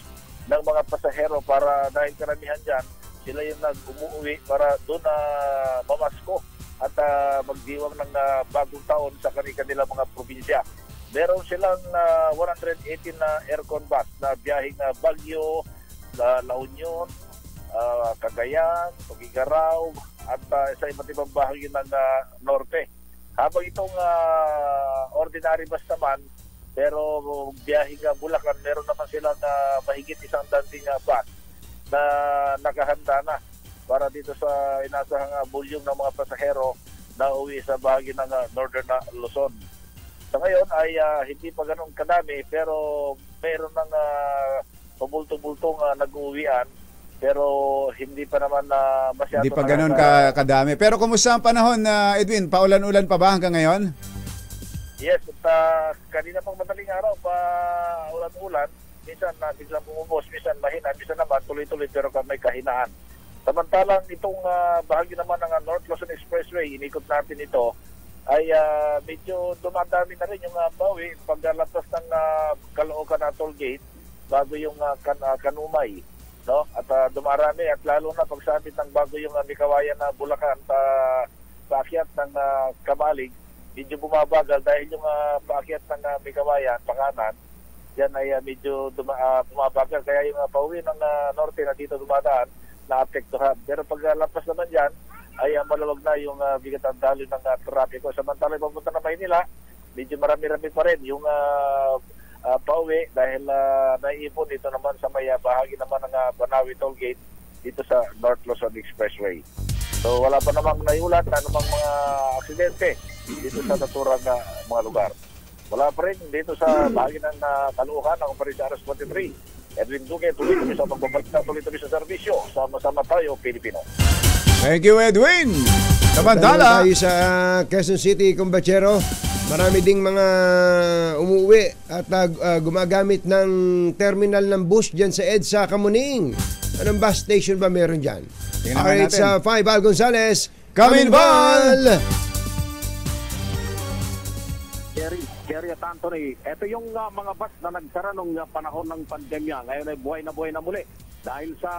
ng mga pasahero para dahil karamihan dyan, sila yung nag-umuwi para doon na mamasko at magdiwang ng bagong taon sa kanilang mga probinsya. Meron silang 118 na aircon bus na biyaheng Baguio, La Union, Cagayan, Tugigaraw at sa iba't ibang bahagi ng norte. Habang itong ordinary bus naman, pero biyaheng Bulacan, meron naman silang mahigit 100 bus na nakahanda na para dito sa inasahang bulyong ng mga pasahero na uwi sa bahagi ng Northern Luzon. Sa ngayon ay hindi pa ganun kadami pero meron ng pabulto-bultong nag-uwian pero hindi pa naman masyado. Hindi pa ganun kadami. Pero kumusta ang panahon, Edwin? Paulan-ulan pa ba hanggang ngayon? Yes, at kanina pang madaling araw pa ulan-ulan. Minsan biglang bumubos, minsan mahina, minsan naman tuloy-tuloy pero may kahinaan. Samantalang itong bahagi naman ng North Luzon Expressway, inikot natin ito, ay medyo dumadami na rin yung bawi paglalabas ng Caloocan Toll Gate bago yung Kanumay. No? At dumarami at lalo na pagsabit ng bago yung Mikawayan na Bulacan paakyat ng Kamalig, medyo bumabagal dahil yung paakyat ng Mikawayan, pakanan, yan ay medyo bumabagal. Kaya yung pauwi ng norte na dito dumadaan, naapektuhan. Pero pag lampas naman yan, ay maluwag na yung bigat ang daloy ng trapiko. Samantala, papunta na Maynila, medyo marami-rami pa rin yung pauwi dahil naiipon dito naman sa may bahagi naman ng Banawi Tollgate dito sa North Luzon Expressway. So wala pa namang naiulat na namang mga aksidente dito sa naturang mga lugar. Wala pa rin dito sa bahagi ng Caloocan ng Operation RS-23. Edwin Duque, tuloy kami sa pagbabalik na tuloy kami sa serbisyo. Sama-sama tayo, Pilipino. Thank you, Edwin. Samantala, tayo sa Quezon City, Kumbachero. Marami ding mga umuwi at gumagamit ng terminal ng bus dyan sa EDSA Kamuning. Anong bus station ba meron dyan? Alright, sa 5 Al Gonzales, Kaminval! Jerry at Anthony, ito yung mga bus na nagsara nung panahon ng pandemya. Ngayon ay buhay na muli. Dahil sa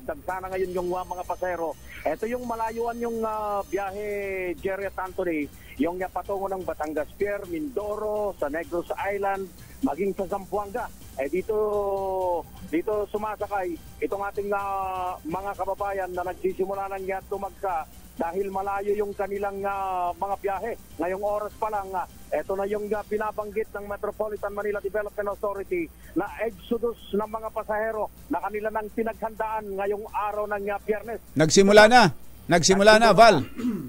dagsana ngayon yung mga pasahero, ito yung malayuan yung biyahe, Jerry at Anthony, yung patungo ng Batangas Pier, Mindoro, sa Negros Island, maging sa Zamboanga. Dito sumasakay itong ating mga kababayan na nagsisimula ng tumagsa dahil malayo yung kanilang mga biyahe. Ngayong oras pa lang, ito na yung binabanggit ng Metropolitan Manila Development Authority na exodus ng mga pasahero na kanila nang pinaghandaan ngayong araw ng Biyernes. Nagsimula na, Val.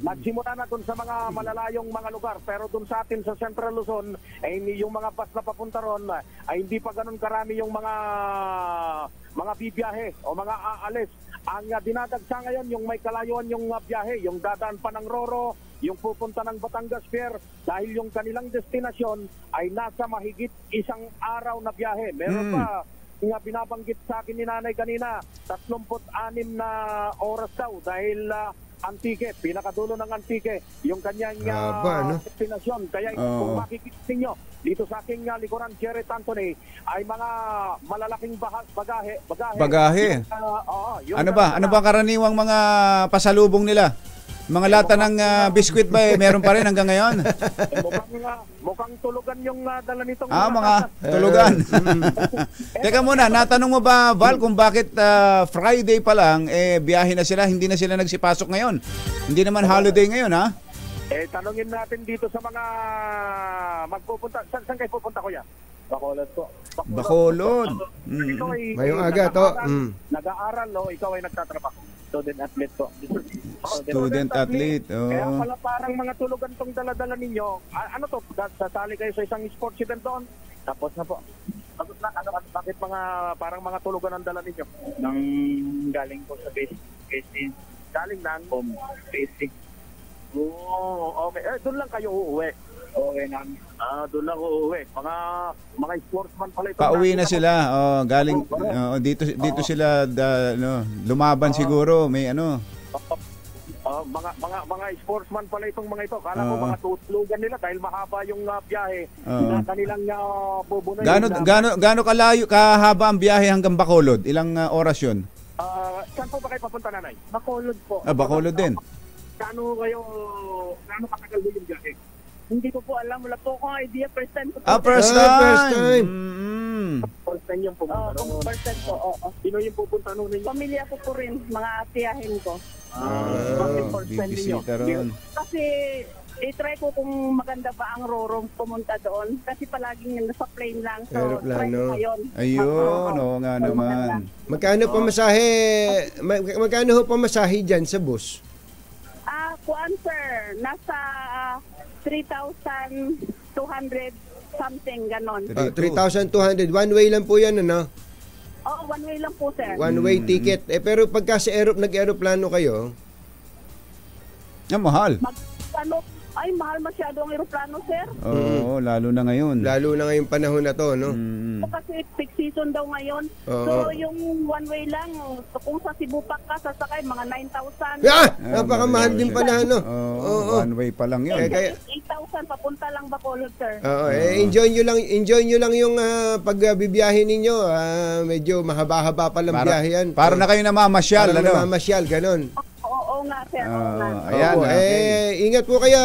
Nagsimula na dun sa mga malalayong mga lugar, pero dun sa atin sa Central Luzon, yung mga bus na papunta ron, ay hindi pa ganun karami yung mga bibiyahe o mga aalis. Ang dinadagsa ngayon yung may kalayuan yung biyahe, yung dadaan pa ng Roro, yung pupunta ng Batangas Pier, dahil yung kanilang destinasyon ay nasa mahigit isang araw na biyahe. Meron pa nga binabanggit sa akin ni Nanay kanina, 36 na oras daw dahil Antique, pinakadulo ng Antique, yung kanyang destinasyon. Kaya kung makikita ninyo dito sa aking likuran, Jerry Anthony, ay mga malalaking bagahe. Ano ba karaniwang mga pasalubong nila? Mga lata ng biskwit ba meron pa rin hanggang ngayon? Mukhang tulugan yung dala nitong mga tulugan. Teka muna, natanong mo ba, Val, kung bakit Friday pa lang biyahe na sila, hindi na sila nagsipasok ngayon? Hindi naman holiday ngayon, ha? Tanungin natin dito sa mga magpupunta. Saan kayo pupunta, kuya? Bacolod po. Bacolod. Ngayong aga to. Nag-aaral, ikaw ay nagtatrabaho. Student athlete po. Student athlete. Kaya pala parang mga tulugan tong dala-dala ninyo. Ano to? Sasali kayo sa isang sports event doon? Tapos na po. Tapos na. Bakit parang mga tulugan ang dala ninyo? Nang galing po sa basic. Galing ng basic. Okay. Doon lang kayo uuwi. Okay namin. Doon lang uuwi. Mga sportsman pala ito. Pauwi na sila. Galing dito sila lumaban siguro, may mga sportsman pala itong mga ito. Kala ko mga tutulugan nila dahil mahaba yung biyahe na kanilang bubunoy. Gaano kahaba ang biyahe hanggang Bacolod? Ilang oras 'yon? Saan po ba kayo papunta, Nanay? Bacolod po. Bacolod din. Gaano katagal yung biyahe? Hindi ko po alam. Wala po akong idea. First time ko po. First time. First time yung pupunta. First time po. Sino yung pupunta nun ninyo? Pamilya ko po rin. Mga atiyahin ko. Bakit first time ninyo? Kasi i-try ko kung maganda pa ang Roro pumunta doon. Kasi palaging nasa plane lang. So, try ko ngayon. Ayun, nga naman. Magkano ho pamasahe dyan sa bus? Kuan sir, nasa 3,200 something, ganon. 3,200. One way lang po yan, ano? Oo, one way lang po, sir. One way ticket. Pero pagka sa nag-aeroplano kayo? Mahal. Ay, mahal masyado ang aeroplano, sir. Oo, lalo na ngayon. Lalo na ngayong panahon na to, no? Kasi peak season daw ngayon. So, yung one way lang, kung sa Cebu pa ka, sasakay, mga 9,000. Napakamahal din pala, no? One way pa lang yun. Kaya 8,000, papunta lang Bacolod, sir. Enjoy nyo lang yung pagbibiyahe ninyo. Medyo mahaba-haba pa lang biyahe yan. Para na kayo namamasyal, ano? Namamasyal, ganon. Oo nga, sir. Ayan, ingat po kayo,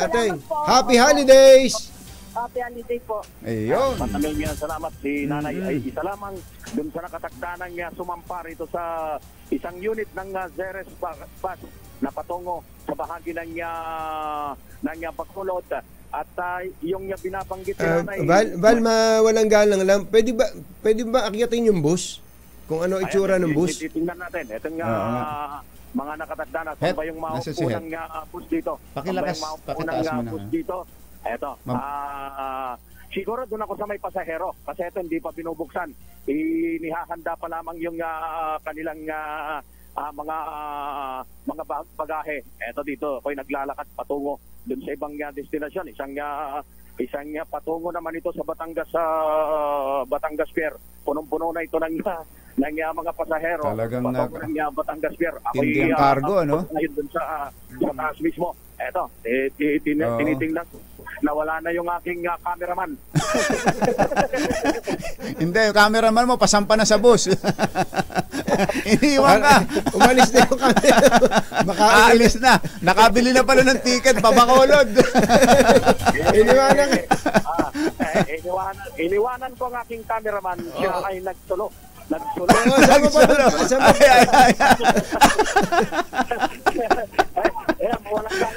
atay. Happy holidays! Happy holiday po. Ayun. Maraming salamat si Nanay. Ay, isa lamang dun sa nakatakdanang sumampa rito sa isang unit ng Zeres bus na patungo sa bahagi ng Bacolod. At yung binabanggit ni Nanay. Val, walang galang lang. Pwede ba akyatin yung bus? Kung ano itsura ng bus? Titingnan natin. Ito mga nakatakdana. Saan ba yung maupunang bus dito? Pakitaas mo na. Bus dito? Eto. Siguro doon ako sa may pasahero kasi ito hindi pa binubuksan. Inihahanda pa lamang yung kanilang mga bagahe. Eto dito, ako'y naglalakad patungo doon sa ibang destinasyon. Isang patungo naman ito sa Batangas Pier. Punong-puno na ito ng mga pasahero. Talagang patungo ng Batangas Pier. Hindi ang cargo, ano? Ngayon doon sa taas mismo. Eto, tinitingnan na wala na yung aking cameraman. Hindi, yung cameraman mo pasampa na sa bus. Iniwan ka. Umalis na yung camera. Aalis na. Nakabili na pala ng ticket, pabakolod. Iniwanan ko ang aking cameraman. Siya ay nagsulo.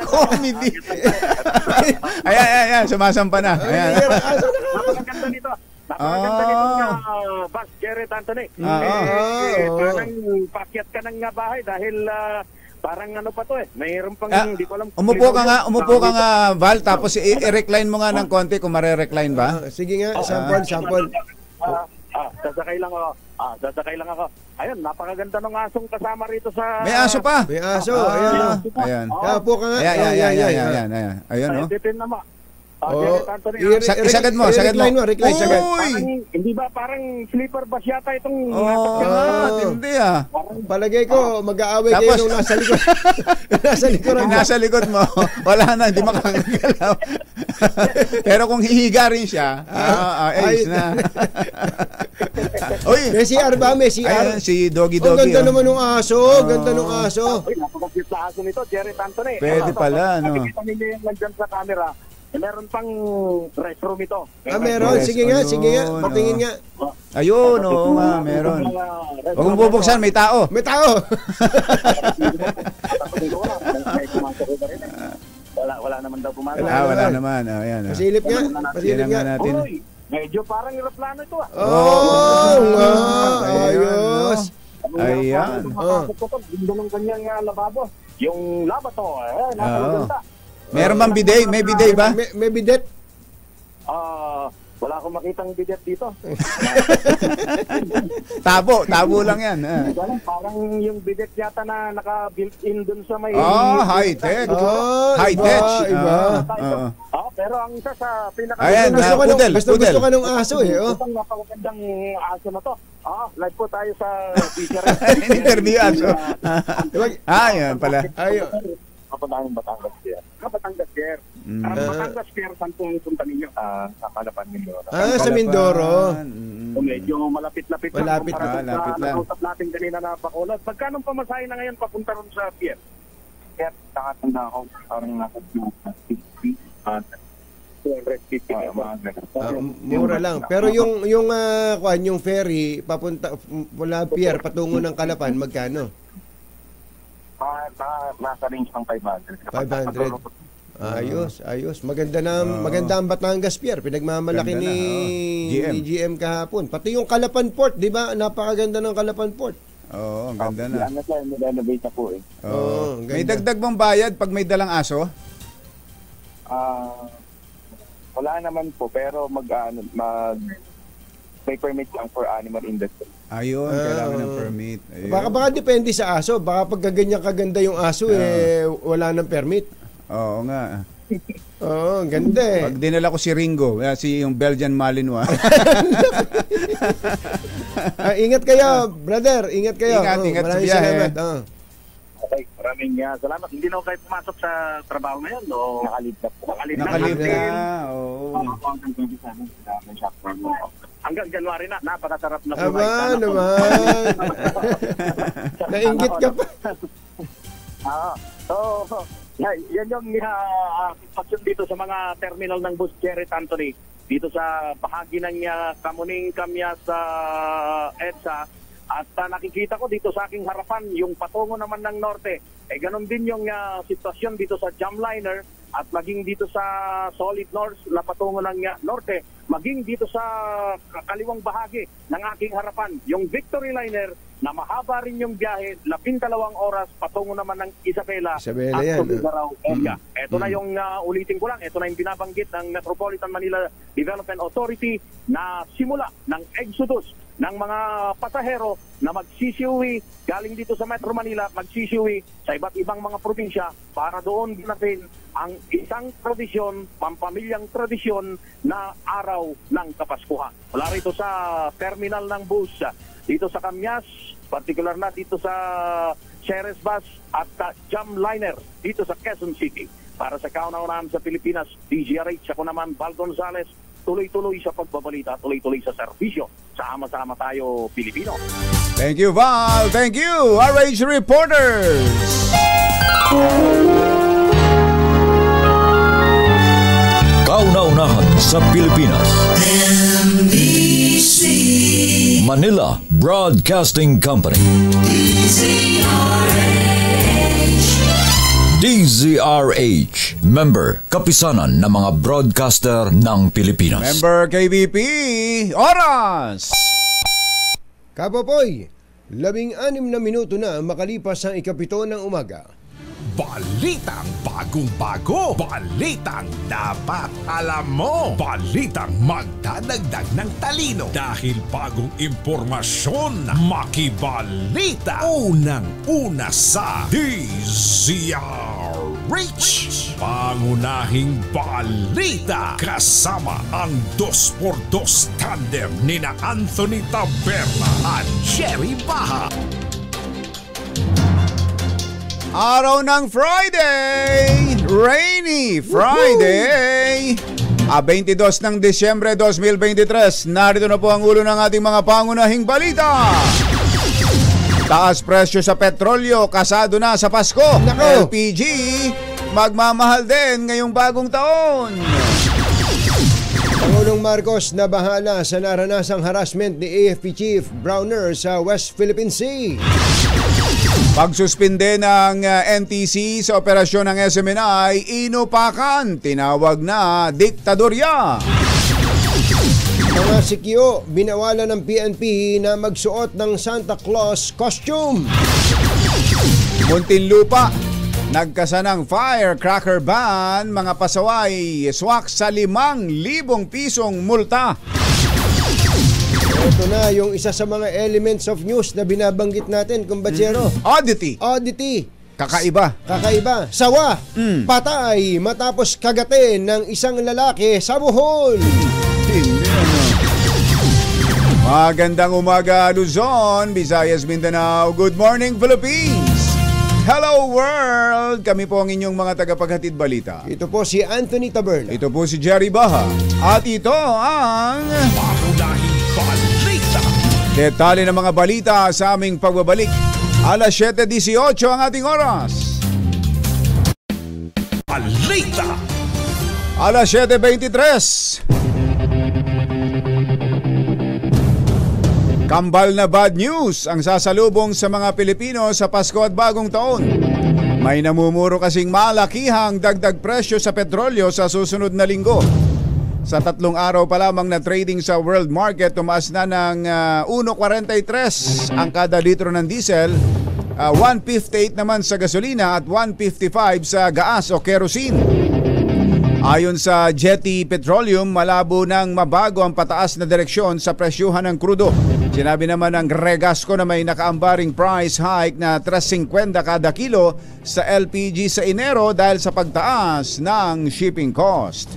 Comedy. Ayan, sumasampa na. Ayan. Napakaganda nito. Napakaganda nito bus, Jared Anthony. Parang pakyat ka ng bahay dahil parang ano pa to mayroon pang hindi ko alam. Umupo ka nga Val, tapos i-recline mo nga ng konti kung mare-recline ba? Sige nga, sample. Sasakay lang ako. Ayun, napakaganda ng asong kasama rito sa... May aso pa. May aso. Ayan. Upo ka nga. Ayan. Ayun, no? Titin naman. Sagad mo. Recline. Hindi ba parang sleeper bus yata itong... Hindi Palagay ko, mag-aaway kayo nung nasa likod. Nasa likod mo, wala na, hindi makakagalaw. Pero kung hihiga rin siya, ayos na. Uy, may CR ba? May CR? Ayan, si Doggy. Ang ganda naman ng aso. Ganda ng aso. Napakaganda na aso nito, Jerry Anthony. Pwede pala, no? Nakikita ninyo yung nandyan sa camera. Meron pang restroom ito. Meron. Sige nga. Patingin nga. Ayun, oo nga, meron. Huwag mong bubuksan, may tao. May tao. Wala naman daw pumasok. Wala naman. Ayan. Pasilip nga natin. Medyo parang aeroplano ito Ayos. Ayan. Ganda ng kanyang lababo. Yung labato, napakaganda. Meron bang bidet? May bidet ba? May bidet? Wala akong makitang bidet dito. Tabo lang yan. Parang yung bidet yata na naka-built-in dun sa may... high-tech. High-tech. Iba. Pero ang isa sa pinaka... Ayan, gusto ka ng aso Ang napakagandang aso na to. Live po tayo sa teacher. Interview aso. Yan pala. Papuntahan ng Batangas Pier. Batangas Pier. Batangas Pier, saan po ang punta ninyo? Sa Palapan, Mindoro. Sa Mindoro. Medyo malapit-lapit lang. Malapit lang. Nag-usap natin kanina na Bacolod. Magkano pamasahe na ngayon papunta ron sa pier? Pier, nakatanda ako. Parang nasa 250. Mura lang. Pero yung ferry papunta mula pier patungo ng Kalapan, magkano? Nasa range ng 500. 500. Ayos. Maganda ang Batangas Pier. Pinagmamalaki ni GM kahapon. Pati yung Kalapan Port, di ba? Napakaganda ng Kalapan Port. Oo, ang ganda na. Nag-renovate na po May dagdag bang bayad pag may dalang aso? Wala naman po, pero may permit lang for animal industry. Ayun, kailangan ng permit. Ayun. Baka depende sa aso. Baka pag ganyan kaganda yung aso, wala nang permit. Oo nga. Oo, ganda Pag dinala ko si Ringo, yung Belgian Malinois. Ingat kayo, brother. Ingat kayo. Ingat sa biyahe. Okay, maraming salamat. Hindi na ako kayo pumasok sa trabaho ngayon. Nakalib na po. Nakalib na. Oo. Hanggang January na, napakasarap na buhay. Aba naman. Nainggit ka pa. Yan yung sitwasyon dito sa mga terminal ng bus, Jerry Anthony. Dito sa bahagi ng Kamuning Kamyas sa EDSA. At nakikita ko dito sa aking harapan yung patungo naman ng norte. Ganon din yung sitwasyon dito sa Jamliner at maging dito sa Solid North na patungo ng norte. Maging dito sa kaliwang bahagi ng aking harapan, yung Victory Liner na mahaba rin yung biyahe, 12 oras patungo naman ng Isabela at Tubigaraw area. Ito na yung ulitin ko lang, ito na yung binabanggit ng Metropolitan Manila Development Authority na simula ng exodus ng mga pasahero na magsisiuwi galing dito sa Metro Manila, magsisiuwi sa iba't ibang mga probinsya para doon natin ang isang tradisyon, pampamilyang tradisyon na araw ng Kapaskuhan. Mula rito sa terminal ng bus, dito sa Kamyas, particular na dito sa Ceres Bus at Jamliner dito sa Quezon City. Para sa kauna-unahan sa Pilipinas, DZRH, ako naman, Val Gonzales, tuloy-tuloy sa pagbabalita, tuloy-tuloy sa serbisyo. Sama-sama tayo, Pilipino. Thank you, Val. Thank you, RH Reporters. Kauna-unahan sa Pilipinas. NBC Manila Broadcasting Company. DZRH, member kapisanan ng mga broadcaster ng Pilipinas. Member KBP, oras! Kapopoy, 16 na minuto na makalipas ang 7 ng umaga. Balitang bagong-bago, balitang dapat alam mo, balitang magdadagdag ng talino dahil bagong impormasyon, makibalita, unang-una sa DZRH. Pangunahing balita kasama ang 2x2 tandem nina Anthony Taberna at Jerry Baha. Araw ng Friday! Rainy Friday! 22 ng Disyembre 2023. Narito na po ang ulo ng ating mga pangunahing balita. Taas presyo sa petrolyo, kasado na sa Pasko. LPG, magmamahal din ngayong bagong taon. Pangulong Marcos na bahala sa naranasang harassment ni AFP Chief Browner sa West Philippine Sea. Pagsuspinde ng NTC sa operasyon ng SMNI, inupakan, tinawag na diktadorya. Mga sikyo, binawalan ng PNP na magsuot ng Santa Claus costume. Muntinlupa, nagkasa ng firecracker ban, mga pasaway, swak sa 5,000 pisong multa. Ito na yung isa sa mga elements of news na binabanggit natin, kumpatsero. Oddity. Kakaiba. Sawa. Patay matapos kagatin ng isang lalaki sa Bohol. Magandang umaga, Luzon, Visayas, Mindanao. Good morning, Philippines. Hello world! Kami po ang inyong mga tagapaghatid balita. Ito po si Anthony Taberna. Ito po si Jerry Baha. At ito ang Pangunahing balita. detalye ng mga balita sa aming pagbabalik. Alas 7:18 ang ating oras. Balita. Alas 7:23. Kambal na bad news ang sasalubong sa mga Pilipino sa Pasko at Bagong Taon. May namumuro kasing malakihang dagdag presyo sa petrolyo sa susunod na linggo. Sa 3 araw pa lamang na trading sa world market, tumaas na ng 1.43 ang kada litro ng diesel, 1.58 naman sa gasolina at 1.55 sa gas o kerosene. Ayon sa Jetty Petroleum, malabo nang mabago ang pataas na direksyon sa presyuhan ng krudo. Sinabi naman ng Regasco na may nakaambaring price hike na 3.50 kada kilo sa LPG sa Enero dahil sa pagtaas ng shipping cost.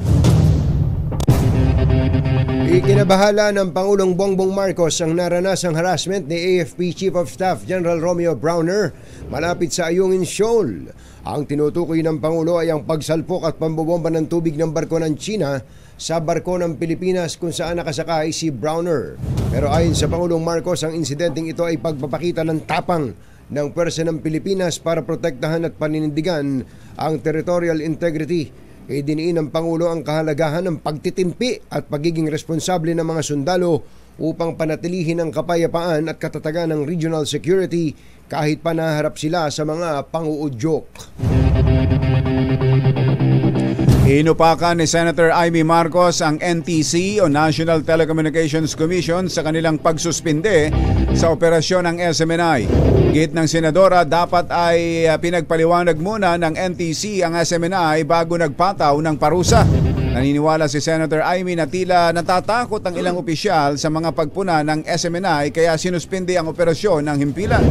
Ikinabahala ng Pangulong Bongbong Marcos ang naranasang harassment ni AFP Chief of Staff General Romeo Browner malapit sa Ayungin Shoal. Ang tinutukoy ng Pangulo ay ang pagsalpok at pambobomba ng tubig ng barko ng China sa barko ng Pilipinas kung saan nakasakay si Browner. Pero ayon sa Pangulong Marcos, ang insidenteng ito ay pagpapakita ng tapang ng pwersa ng Pilipinas para protektahan at paninindigan ang territorial integrity. Idiniin ng Pangulo ang kahalagahan ng pagtitimpi at pagiging responsable ng mga sundalo upang panatilihin ang kapayapaan at katatagan ng regional security kahit pa naharap sila sa mga pang-uudyok. Inupakan ni Senator Amy Marcos ang NTC o National Telecommunications Commission sa kanilang pagsuspinde sa operasyon ng SMNI. Git ng senadora, dapat ay pinagpaliwanag muna ng NTC ang SMNI bago nagpataw ng parusa. Naniniwala si Senator Amy na tila natatakot ang ilang opisyal sa mga pagpuna ng SMNI kaya sinuspindi ang operasyon ng himpilan.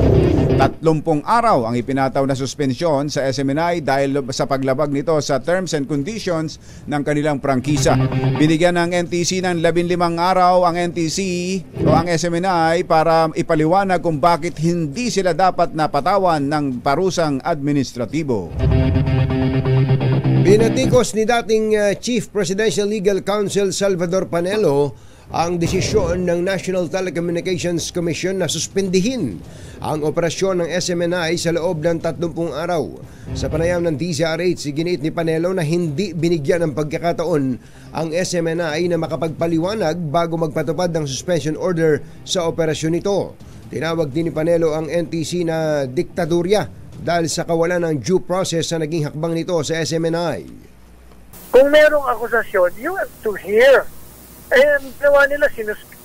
30 araw ang ipinataw na suspensyon sa SMNI dahil sa paglabag nito sa terms and conditions ng kanilang prangkisa. Binigyan ng NTC ng 15 araw ang NTC o ang SMNI para ipaliwanag kung bakit hindi sila dapat napatawan ng parusang administratibo. Binatikos ni dating Chief Presidential Legal Counsel Salvador Panelo ang desisyon ng National Telecommunications Commission na suspendihin ang operasyon ng SMNI sa loob ng 30 araw. Sa panayam ng DZRH, giniit ni Panelo na hindi binigyan ng pagkakataon ang SMNI na makapagpaliwanag bago magpatupad ng suspension order sa operasyon nito. Tinawag din ni Panelo ang NTC na diktadurya dahil sa kawalan ng due process sa naging hakbang nito sa SMNI. Kung merong akusasyon, you have to hear. And nawa nila sinuspindi.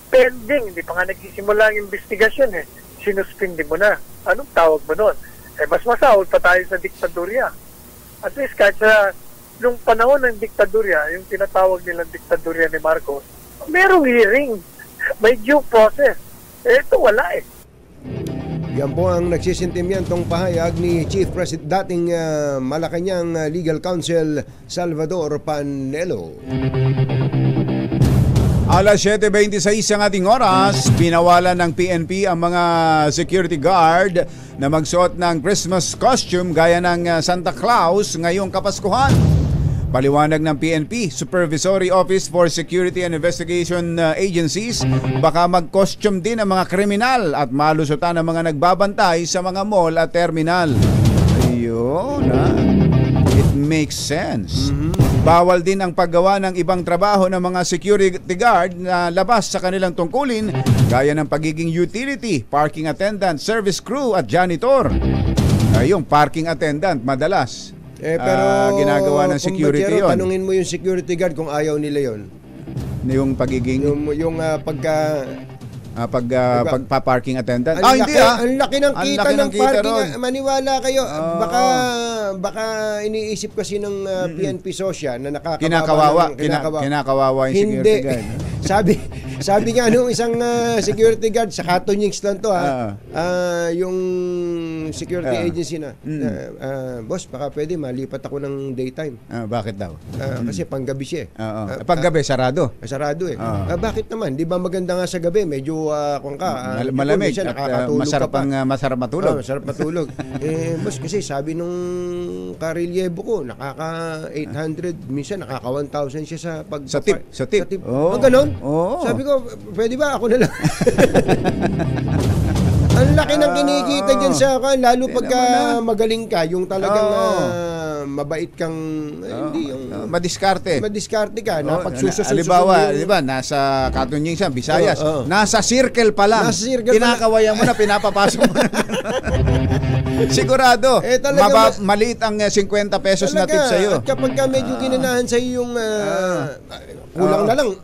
Pending, hindi pa nga nagsisimula ang investigasyon eh. Sinuspindi mo na. Anong tawag mo nun? Mas masahol pa tayo sa diktadurya. At least kahit sa nung panahon ng diktadurya, yung tinatawag nilang diktadurya ni Marcos, merong hearing. May due process. Ito wala eh. Yan po ang nagsisintimientong pahayag ni Chief President dating Malacanang Legal Counsel Salvador Panelo. Alas 7:26 ang ating oras, pinawalan ng PNP ang mga security guard na magsuot ng Christmas costume gaya ng Santa Claus ngayong Kapaskuhan. Paliwanag ng PNP, Supervisory Office for Security and Investigation Agencies, baka mag-costume din ang mga kriminal at malusutan ang mga nagbabantay sa mga mall at terminal. Ayun, it makes sense. Bawal din ang paggawa ng ibang trabaho ng mga security guard na labas sa kanilang tungkulin, gaya ng pagiging utility, parking attendant, service crew at janitor. Yung parking attendant madalas pero ginagawa ng security yun. Tanungin mo yung security guard kung ayaw nila yun. Yung pagiging yung pagpa-parking attendant. Hindi ang laki ng kita ng parking. Maniwala kayo. Baka iniisip kasi ng PNP Sosya na kinakawawa yung security guard. Sabi nga nung isang security guard sa Katonyings lang to yung security agency na boss, baka pwede malipat ako ng daytime. Bakit daw? Kasi panggabi siya eh. Paggabi sarado. Sarado eh. Bakit naman? Di ba maganda nga sa gabi? Medyo malamig at masarap matulog. Masarap matulog. Boss, kasi sabi nung karelyebo ko, nakaka 800, minsan nakaka 1,000 siya sa tip. Oh. Ganon? Oh. Sabi ko, pwede ba ako na lang? Ang laki ng kinikita dyan sa akin, lalo pagka magaling ka, yung talagang mabait kang, hindi yung madiskarte ka, napagsususunod. Halimbawa, di ba, nasa Katonyings yan, Visayas, nasa circle pa lang, kinakawayan mo na, pinapapasok mo na. Sigurado, maliit ang 50 pesos na tip sa'yo. At kapag ka medyo ginanahan sa'yo yung kulang na lang,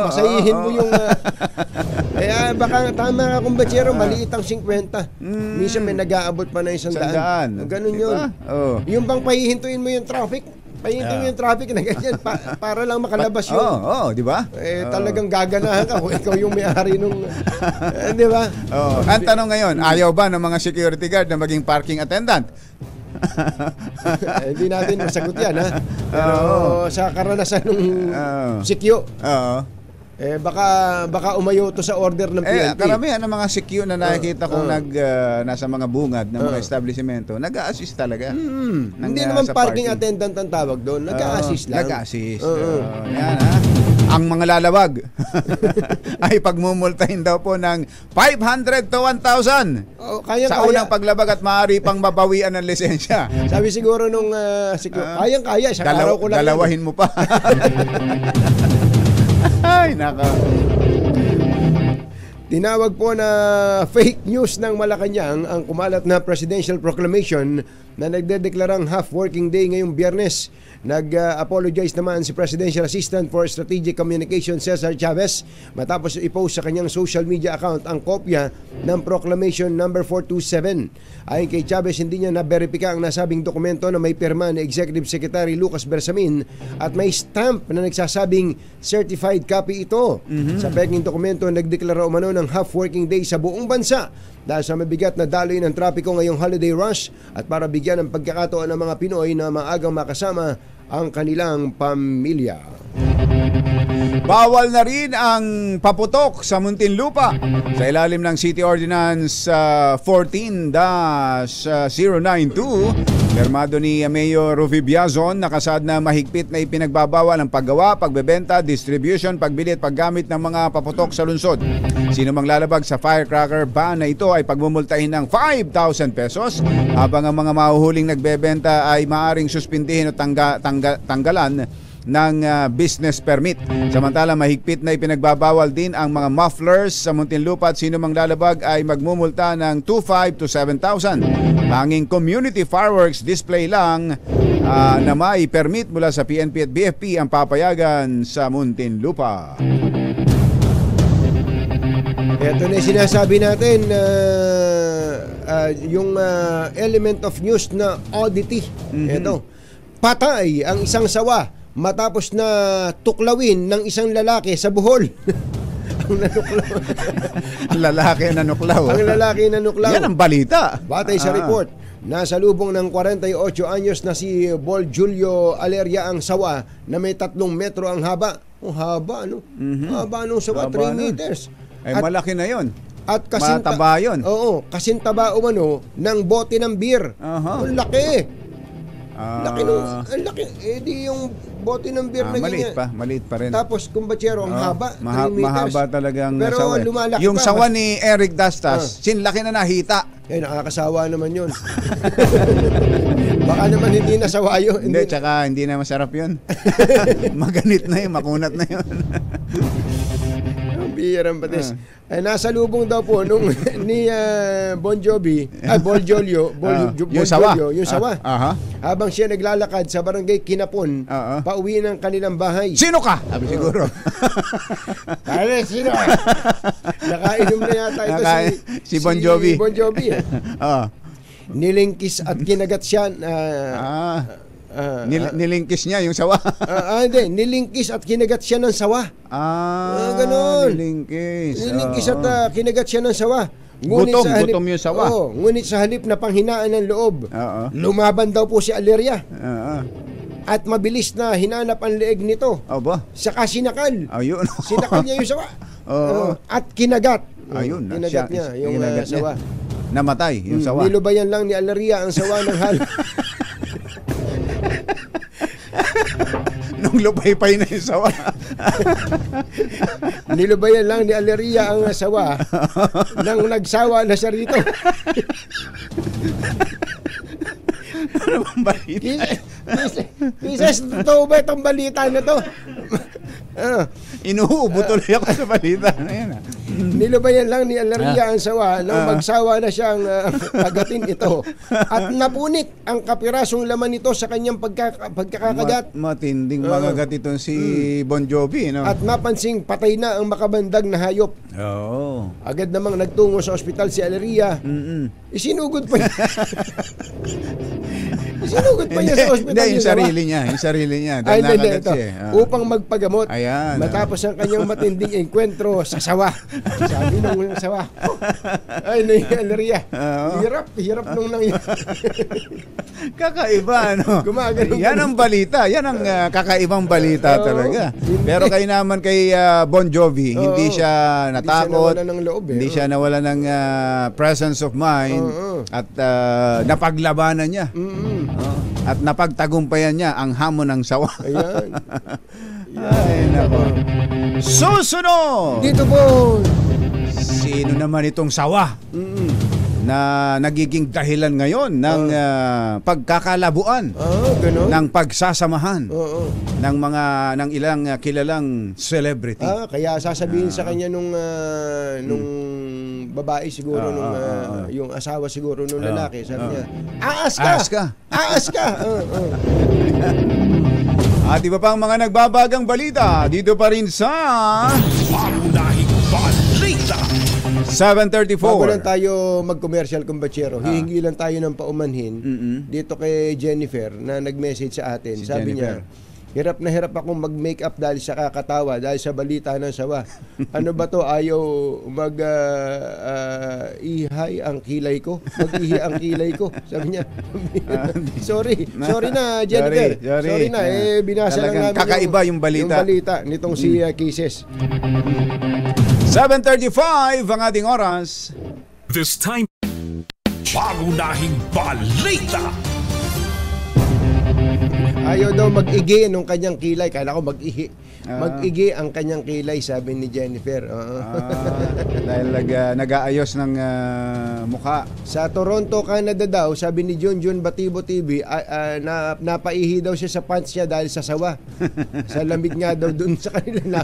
masayihin mo yung kaya baka tama ka kumbatsero, maliit ang 50. Minsan may nag-aabot pa na 100. Ganun yun. Yung bang pahihintuin mo yung traffic, na ganyan para lang makalabas yun. Di ba? Talagang gaganahan ka kung ikaw yung may-ari nung di ba? Ang tanong ngayon, ayaw ba ng mga security guard na maging parking attendant? Hindi natin masagot yan, ha? Pero sa karanasan ng sikyo, baka umayo to sa order ng PNP. Karamihan ng mga sikyo na nakikita kong nasa mga bungad ng mga establishmento, nag-a-assist talaga. Hindi naman parking attendant ang tawag doon, nag-a-assist lang. Nag-a-assist. Yan, ha? Ang mga lalabag ay pagmumultahin daw po ng 500 to 1,000 sa unang paglabag at maaari pang mabawian ng lisensya. Sabi siguro nung kayang-kaya, sa araw ko lang. Dalawahin mo pa. Ay, naka. Tinawag po na fake news ng Malacanang ang kumalat na presidential proclamation na nagdedeklarang half working day ngayong Biyernes. Nag-apologize naman si Presidential Assistant for Strategic Communication Cesar Chavez matapos i-post sa kanyang social media account ang kopya ng Proclamation number 427. Ayon kay Chavez, hindi niya na-verifika ang nasabing dokumento na may pirma ni Executive Secretary Lucas Bersamin at may stamp na nagsasabing certified copy ito. Sa peking dokumento, nagdeklara umano ng half working day sa buong bansa dahil sa mabigat na daloy ng trapiko ngayong holiday rush at para bigyan ng pagkakataon ng mga Pinoy na maagang makasama ang kanilang pamilya. Bawal na rin ang paputok sa Muntinlupa sa ilalim ng City Ordinance 14-092. Permado ni Mayor Rufi Biazon, nakasad na mahigpit na ipinagbabawal ang paggawa, pagbebenta, distribution, pagbili at paggamit ng mga paputok sa lungsod. Sino mang lalabag sa firecracker ban na ito ay pagmumultahin ng 5,000 pesos, habang ang mga mahuhuling nagbebenta ay maaring suspindihin o tanggalan ng business permit. Samantala, mahigpit na ipinagbabawal din ang mga mufflers sa Muntinlupa at sino mang lalabag ay magmumulta ng 2,500 to 7,000. Tanging community fireworks display lang na may permit mula sa PNP at BFP ang papayagan sa Muntinlupa. Ito na yung sinasabi natin, yung element of news na oddity. Ito, patay ang isang sawa matapos na tuklawin ng isang lalaki sa Bohol. Ang nanuklaw. Ang lalaki na nuklaw. Ang lalaki na nuklaw. Yan ang balita. Batay sa report, nasa lubong ng 48 anyos na si Bol Julio Aleria ang sawa na may 3 metro ang haba. Oh, haba, ano? Haba nung sawa, 3 meters. Ay, malaki na yon. At mataba yun. Oo, kasintaba umano ng bote ng beer. Ang laki. Laki nung, ang laki. Eh di yung bote ng beer na maliit ganyan. Maliit pa rin. Tapos kumbachero, ang haba. Mahaba talagang pero sawa. lumalaki yung pa. sawa ni Eric Dastas, sinlaki na nahita. Eh, nakakasawa naman yun. Baka naman hindi nasawa yun. Hindi, tsaka hindi na masarap yun. Maganit na yun, makunat na yun. Bihirang batis. Ay, nasa lubong daw po nung ni Bon Jovi, Bol Julio, yung sawa. Habang siya naglalakad sa barangay Kinapon, pauwi ng kanilang bahay. Sino ka? Sabi siguro. Sino? Nakainom na yata ito si Bon Jovi. Si Bon Jovi. Nilingkis at kinagat siya. Nilingkis niya yung sawa. Hindi, nilingkis at kinagat siya ng sawa. Ganon. Nilingkis at kinagat siya ng sawa. Gutom yung sawa. Ngunit sa halip na panghinaan ng loob, lumaban daw po si Aleria. At mabilis na hinanap ang leeg nito. Saka sinakal. Sinakal niya yung sawa. At kinagat. Kinagat niya yung sawa. Namatay yung sawa. Nilubayan lang ni Aleria ang sawa ng hal. Nung lupay-pay na yung sawa. Nilubayan lang ni Aleria ang sawa nang nagsawa na siya rito. Ano bang balita? Isis, totoo ba itong balita na to? Inuubo tuloy ako sa balita na yan. Nilubayan lang ni Aleria ang sawa nang magsawa na siyang agatin ito. At napunit ang kapirasong laman nito sa kanyang pagkakagat. Matinding magagat itong si Bon Jovi, no? At napansing patay na ang makabandag na hayop. Agad namang nagtungo sa ospital si Aleria. Isinugod pa niya. Isinugod pa niya sa ospital. Hindi, yung sarili niya. Upang magpagamot. Ayan. Matapos ang kanyang matinding enkwentro sa sawa. Sabi nung sawa. Ay, na yung Aleria. Hirap nung nangyari. Kakaiba, no? Gumagano. Yan ang balita. Yan ang kakaibang balita talaga. Pero kayo naman kay Bon Jovi, hindi siya natakot. Hindi siya nawala ng loob. Hindi siya nawala ng presence of mind. At napaglabanan niya. At napagtagumpayan niya ang hamon ng sawa. Ayan. Ay, nako. Susunod! Dito po. Sino naman itong sawa? Na nagiging dahilan ngayon ng pagkakalabuan, ganun? ng pagsasamahan Oo. ng ilang kilalang celebrity. Kaya sasabihin sa kanya nung babae siguro, yung asawa siguro nung lalaki, sabi niya, aas ka! At iba pang mga nagbabagang balita dito pa rin sa Pangunahing balita. 7:34. Bago lang tayo mag-commercial, kumbatsero, hihingi lang tayo ng paumanhin dito kay Jennifer na nag-message sa atin. Si Sabi Jennifer. niya, hirap na hirap akong mag-makeup dahil sa kakatawa, dahil sa balita ng sawa. Ano ba to? Ayaw mag-ihay ang kilay ko? Mag-ihi ang kilay ko? Sabi niya. Sorry na, Jennifer. Sorry na. Binasa lang namin kakaiba yung balita. Yung balita nitong si Kisses. 7:35 ang ating oras. This time, Pangunahing balita. Ayaw daw mag-igi nung kanyang kilay. Kala ko mag-ihi. Mag-igi ang kanyang kilay, sabi ni Jennifer. Dahil nag-aayos ng mukha. Sa Toronto, Canada daw, sabi ni Junjun Batibo TV, napaihi daw siya sa pants niya dahil sa sawa. Sa lamig nga daw dun sa kanila na.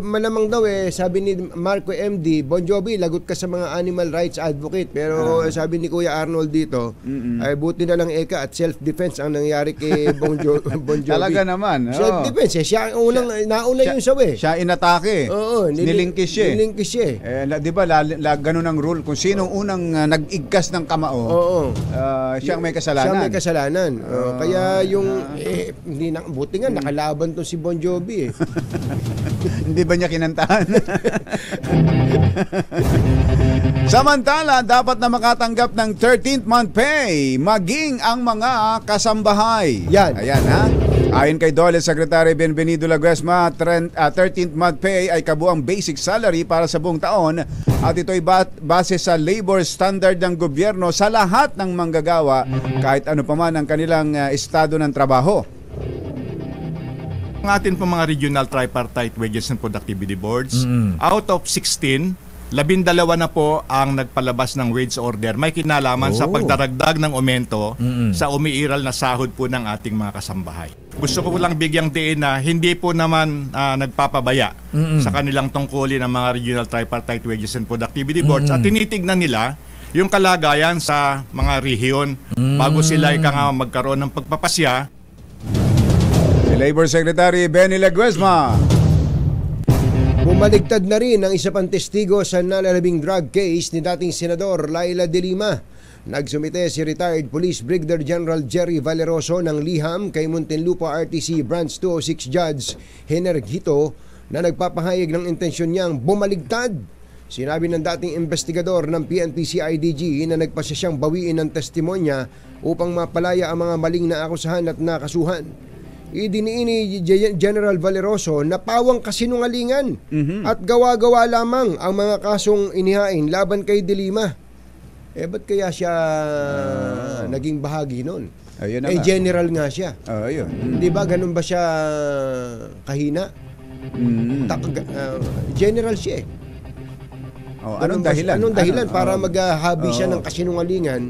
Malamang daw sabi ni Marco MD, Bon Jovi, lagot ka sa mga animal rights advocate. Pero sabi ni Kuya Arnold dito, ay buti na lang at self-defense ang nangyari kay Bon Jovi. Talaga naman. Self-defense. Siya ang nauna yung sawa. Siya inatake. Oo. Nilingkis siya. Di ba, ganun ang rule. Kung sinong unang nag-igkas ng kamao, siya ang may kasalanan. Siya may kasalanan. Kaya yung, buti nga, nakalaban to si Bon Jovi. Hindi ba niya kinantahan? Samantala, dapat na makatanggap ng 13th month pay maging ang mga kasambahay. Yan. Ayan, ha? Ayon kay DOLE Secretary Benvenido Laguesma, 13th month pay ay kabuang basic salary para sa buong taon at ito'y base sa labor standard ng gobyerno sa lahat ng manggagawa kahit ano pa man ang kanilang estado ng trabaho. Ang atin po mga regional tripartite wages and productivity boards, out of 16, 12 na po ang nagpalabas ng wage order. May kinalaman sa pagdaragdag ng aumento sa umiiral na sahod po ng ating mga kasambahay. Gusto ko lang bigyang diin na hindi po naman nagpapabaya sa kanilang tungkulin ng mga regional tripartite wages and productivity boards at tinitignan nila yung kalagayan sa mga rehiyon bago sila magkaroon ng pagpapasya. Labor Secretary Benny Laguesma. Bumaligtad na rin ang isa pang testigo sa nalalabing drug case ni dating Senador Laila De Lima. Nagsumite si retired Police Brigadier General Jerry Valeroso ng liham kay Muntinlupa RTC Branch 206 Judge Hener Gito na nagpapahayag ng intensyon niyang bumaligtad. Sinabi ng dating investigador ng PNP-CIDG na nagpasya siyang bawiin ng testimonya upang mapalaya ang mga maling na akusahan at nakasuhan. Idiniini General Valeroso na pawang kasinungalingan at gawa-gawa lamang ang mga kasong inihain laban kay De Lima. Ba't kaya siya naging bahagi nun? General nga siya. Di ba ganun ba siya kahina? General siya Anong dahilan? Anong dahilan para maghahabi siya ng kasinungalingan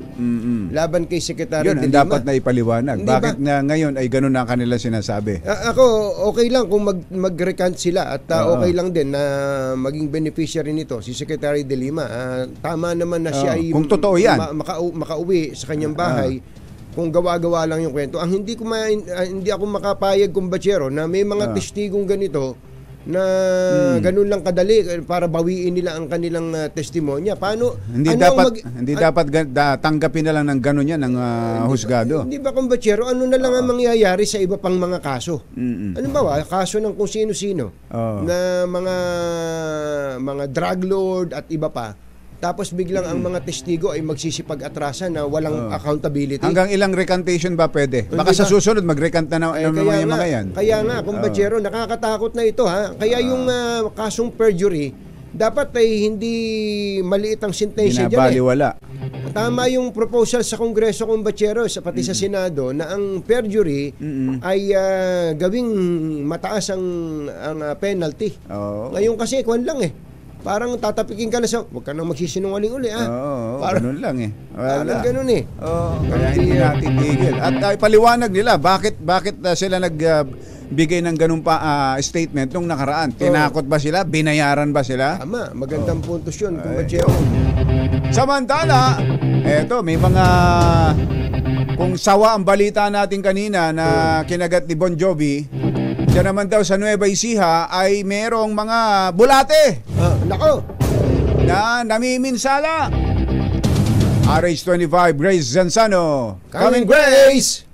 laban kay Secretary De Lima? Yun, dapat na ipaliwanag. Bakit na ngayon ay ganun na kanila sinasabi? Ako, okay lang kung mag-recant sila at okay lang din na maging beneficiary nito si Secretary De Lima. Tama naman na siya ay kung totoo yan, makauwi sa kanyang bahay. Kung gawa-gawa lang yung kwento. Ang hindi ako makapayag, kumbatsero, na may mga testigong ganito na ganun lang kadali para bawiin nila ang kanilang testimonya. Paano? Hindi dapat tanggapin na lang ng ganun yan ng husgado. Hindi ba, kumbatsero, ano na lang ang mangyayari sa iba pang mga kaso? Ano ba? Kaso ng kung sino-sino na mga drug lord at iba pa. Tapos biglang ang mga testigo ay magsisipag-atrasan na walang accountability. Hanggang ilang recantation ba pwede? Baka sa susunod mag-recant na yung mga yan. Kaya nga, kumbatsero, nakakatakot na ito, ha? Kaya yung kasong perjury, dapat ay hindi maliit ang sentensya dyan. Binabaliwala. tama yung proposal sa Kongreso kung Batyeros, pati sa Senado, na ang perjury ay gawing mataas ang penalty. Ngayon kasi, kwan lang parang tatapikin ka na sa, huwag ka nang magsisinungaling uli ganun lang Parang ganun kaya hindi natin tigil. At paliwanag nila, bakit sila nagbigay ng ganun pa statement nung nakaraan? Tinakot ba sila? Binayaran ba sila? Tama, magandang puntos yun. Samantala, eto, may mga kung sawa ang balita natin kanina na kinagat ni Bon Jovi, diyan naman daw sa Nueva Ecija ay merong mga bulate. Nako! Na namiminsala. RH25, Grace Zanzano. Coming, Grace!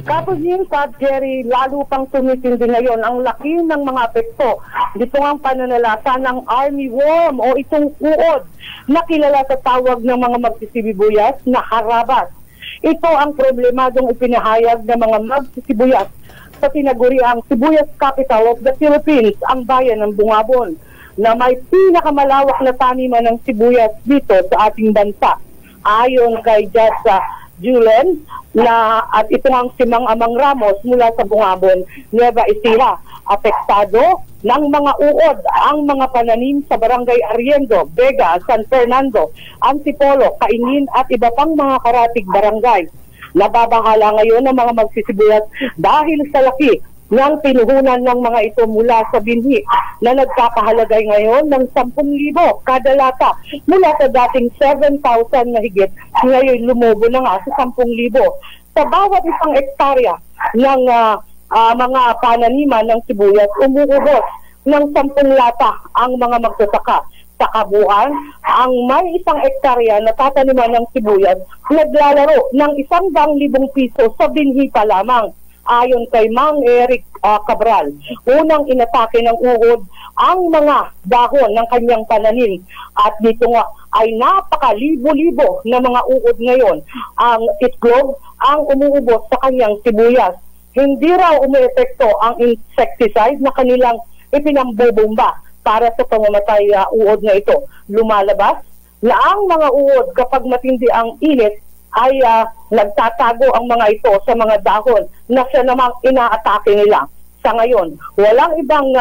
Kapag yun, Jerry, lalo pang tumitindi ngayon ang laki ng mga apekto. Dito ang pananalasa ng army worm o itong uod na kilala sa tawag ng mga magsisibuyas na harabas. Ito ang problemadong ipinahayag ng mga magsisibuyas sa tinaguriang Sibuyas Capital of the Philippines, ang bayan ng Bungabon, na may pinakamalawak na taniman ng sibuyas dito sa ating bansa. Ayon kay Jasa Julen, at ito ang si Mang Amang Ramos mula sa Bungabon, Nueva Ecija. Apektado ng mga uod ang mga pananim sa Barangay Arriendo, Vega, San Fernando, Antipolo, Kainin at iba pang mga karatig barangay. Nababahala ngayon ng mga magsisibuyas dahil sa laki ng pinuhunan ng mga ito mula sa binhi na nagpapahalagay ngayon ng 10,000 kada lata mula sa dating 7,000 na higit, ngayon lumubo na nga sa 10,000. Sa bawat isang ektarya ng mga pananiman ng sibuyas, umuubos ng 10 lata ang mga magsasaka. Sa kabuuan, ang may isang ektarya na tataniman ng sibuyas naglalaro ng 100,000 piso sa binhi pa lamang. Ayon kay Mang Eric Cabral, unang inatake ng uod ang mga dahon ng kanyang pananim. At dito nga ay napakalibo-libo na mga uod ngayon. Ang itlog ang umuubos sa kanyang sibuyas. Hindi raw umeepekto ang insecticide na kanilang ipinambubumba para sa pamamatay uod na ito. Lumalabas na ang mga uod kapag matindi ang init ay nagtatago ang mga ito sa mga dahon na siya namang inaatake nila. Sa ngayon, walang ibang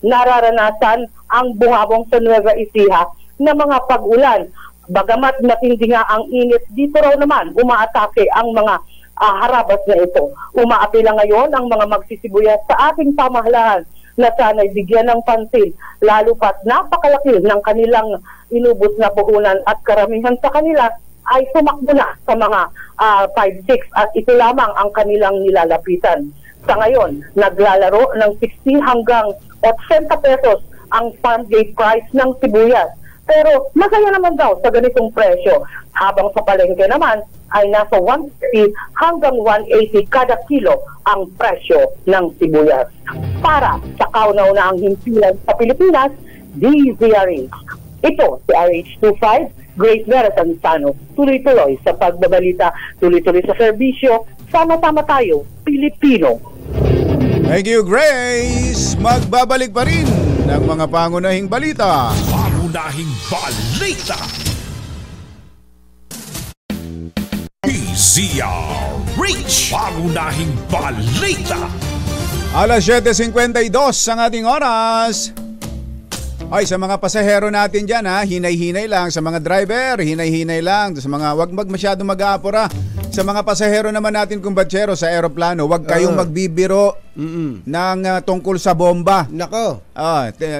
nararanasan ang Bungabong sa Nueva Ecija na mga pag-ulan. Bagamat matindi nga ang init, dito raw naman umaatake ang mga harabas na ito. Umaapila ngayon ang mga magsisibuyas sa ating pamahalaan na sana'y bigyan ng pansin, lalo pat napakalaki ng kanilang inubos na puhunan at karamihan sa kanila ay sumakbo na sa mga 5-6 at ito lamang ang kanilang nilalapitan. Sa ngayon, naglalaro ng 60 hanggang 80 pesos ang farm gate price ng sibuyas. Pero masaya naman daw sa ganitong presyo, habang sa palengke naman ay nasa 150 hanggang 180 kada kilo ang presyo ng sibuyas. Para sa kauna-unahang himpilan sa Pilipinas, DZRH. Ito si RH25, Grace Vera Zanzano, tuloy-tuloy sa pagbabalita, tuloy-tuloy sa serbisyo, sama-sama tayo, Pilipino. Thank you, Grace! Magbabalik pa rin ng mga pangunahing balita. Pangunahing balita! DZRH! Pangunahing balita! Alas 7:52 ang ating oras. Ay, sa mga pasahero natin dyan hinay-hinay lang. Sa mga driver, hinay-hinay lang. Sa mga wag masyadong mag-aapura. Sa mga pasahero naman natin kumbatsero sa aeroplano, wag kayong magbibiro ng tungkol sa bomba. Nako.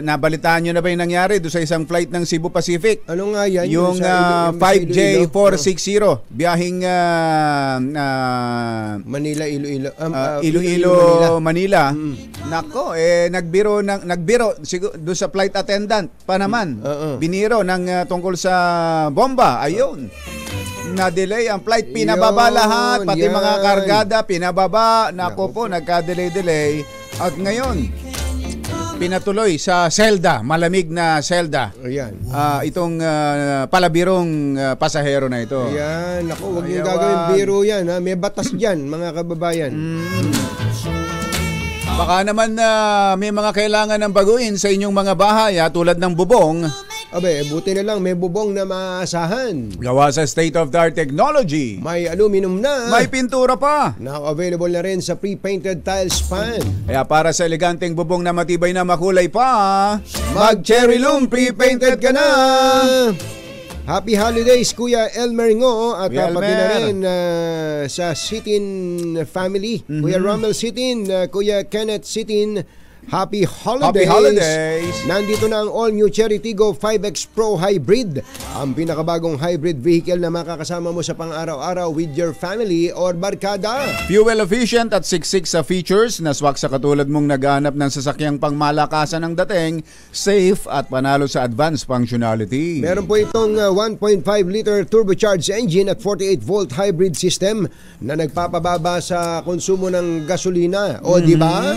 Nabalitaan nyo na ba yung nangyari doon sa isang flight ng Cebu Pacific? Ano nga yan? Yung 5J460 biyahing Manila, Iloilo. Iloilo, Manila. Nako, nagbiro doon sa flight attendant pa naman. Biniro ng tungkol sa bomba. Ayun. Na-delay ang flight, pinababa lahat, pati mga kargada, pinababa. Nako po, nagka-delay. At ngayon, pinatuloy sa selda, malamig na selda. Ayan. Itong palabirong pasahero na ito. Ayan, nako, huwag yung gagawin biro yan. May batas dyan, mga kababayan. Baka naman may mga kailangan ng baguhin sa inyong mga bahay tulad ng bubong. Abe, buti na lang may bubong na maasahan. Gawa sa state-of-the-art technology. May aluminum na. May pintura pa. Now available na rin sa pre-painted tile span. Kaya para sa eleganteng bubong na matibay na makulay pa, mag-Cherry Loom pre-painted ka na. Happy holidays Kuya Elmer Ngo at Kuya pati na Elmer. rin sa Sitin family. Kuya Rommel Sitin, Kuya Kenneth Sitin, Happy holidays. Happy holidays. Nandito na ang all-new Cherry Tiggo 5X Pro Hybrid. Ang pinakabagong hybrid vehicle na makakasama mo sa pang-araw-araw with your family or barkada. Fuel efficient at siksik sa features na swak sa katulad mong naghahanap ng sasakyang pangmalakasan ng dating, safe at panalo sa advanced functionality. Meron po itong 1.5 liter turbocharged engine at 48 volt hybrid system na nagpapababa sa konsumo ng gasolina. O di ba?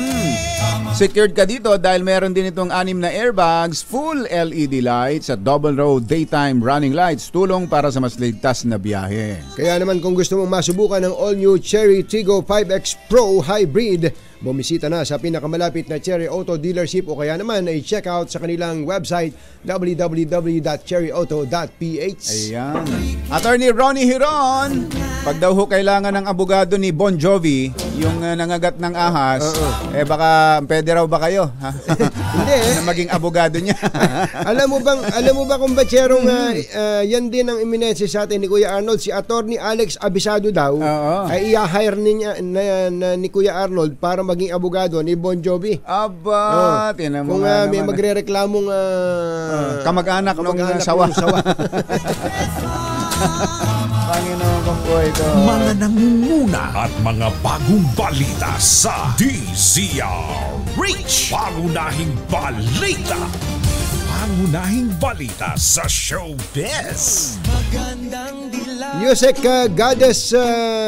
Secured ka dito dahil meron din itong 6 na airbags, full LED lights at double row daytime running lights, tulong para sa mas ligtas na biyahe. Kaya naman kung gusto mong masubukan ng all-new Cherry Tiggo 5X Pro Hybrid, bumisita na sa pinakamalapit na Cherry Auto dealership o kaya naman ay check out sa kanilang website www.cherryauto.ph. Ayan. Attorney Ronnie Hiron, pag daw ho kailangan ng abogado ni Bon Jovi, yung nangagat ng ahas, baka pwede raw ba kayo? Ha? Hindi. Na maging abogado niya. alam mo ba kung batserong yan din ang iminese sa atin ni Kuya Arnold, si Attorney Alex Abisado daw, ay i-hire ni Kuya Arnold para maging abogado ni Bon Jovi. Aba, tinan mo kung may magrereklamong kamag-anak nung sawa. Panginoon ko po ito. Mga nangunguna at mga bagong balita sa DZRH. Pangunahing balita. Pangunahing balita sa showbiz. Yusek Goddess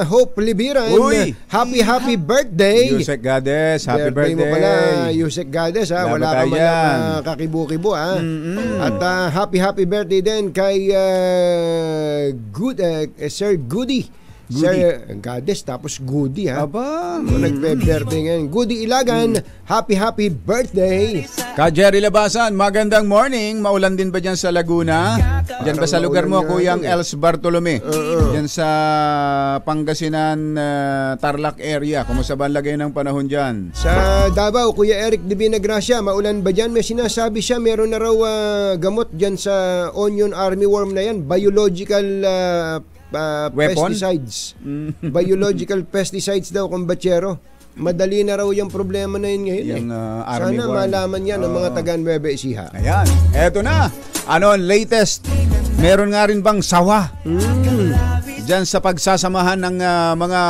Hope Libiran. Uy! Happy birthday. Yusek Goddess, happy birthday. mo pala, Yusek Goddess, ha? Wala ka man lang kakibu-kibu, ha? At happy birthday din kay Sir Goody. Sir Goddess tapos Goody, ha? Aba. Nagbe-birthday ngayon. Goody Ilagan, happy birthday. Ka Jerry Labasan, magandang morning. Maulan din ba dyan sa Laguna? Dyan ba sa lugar mo, Kuyang Els Bartolome? Dyan sa Pangasinan, Tarlac area. Kumusta ba ang lagay ng panahon dyan? Sa Davao, Kuya Eric de Vinagracia, maulan ba dyan? May sinasabi siya, meron na raw gamot dyan sa onion armyworm na yan. Biological pesticides. Biological pesticides daw kung batsero. Madali na raw yung problema na yun ngayon. Yung, sana malaman yan ng mga taga Nueva Ecija. Ayan, eto na. Ano ang latest? Meron nga rin bang sawa? Diyan sa pagsasamahan ng mga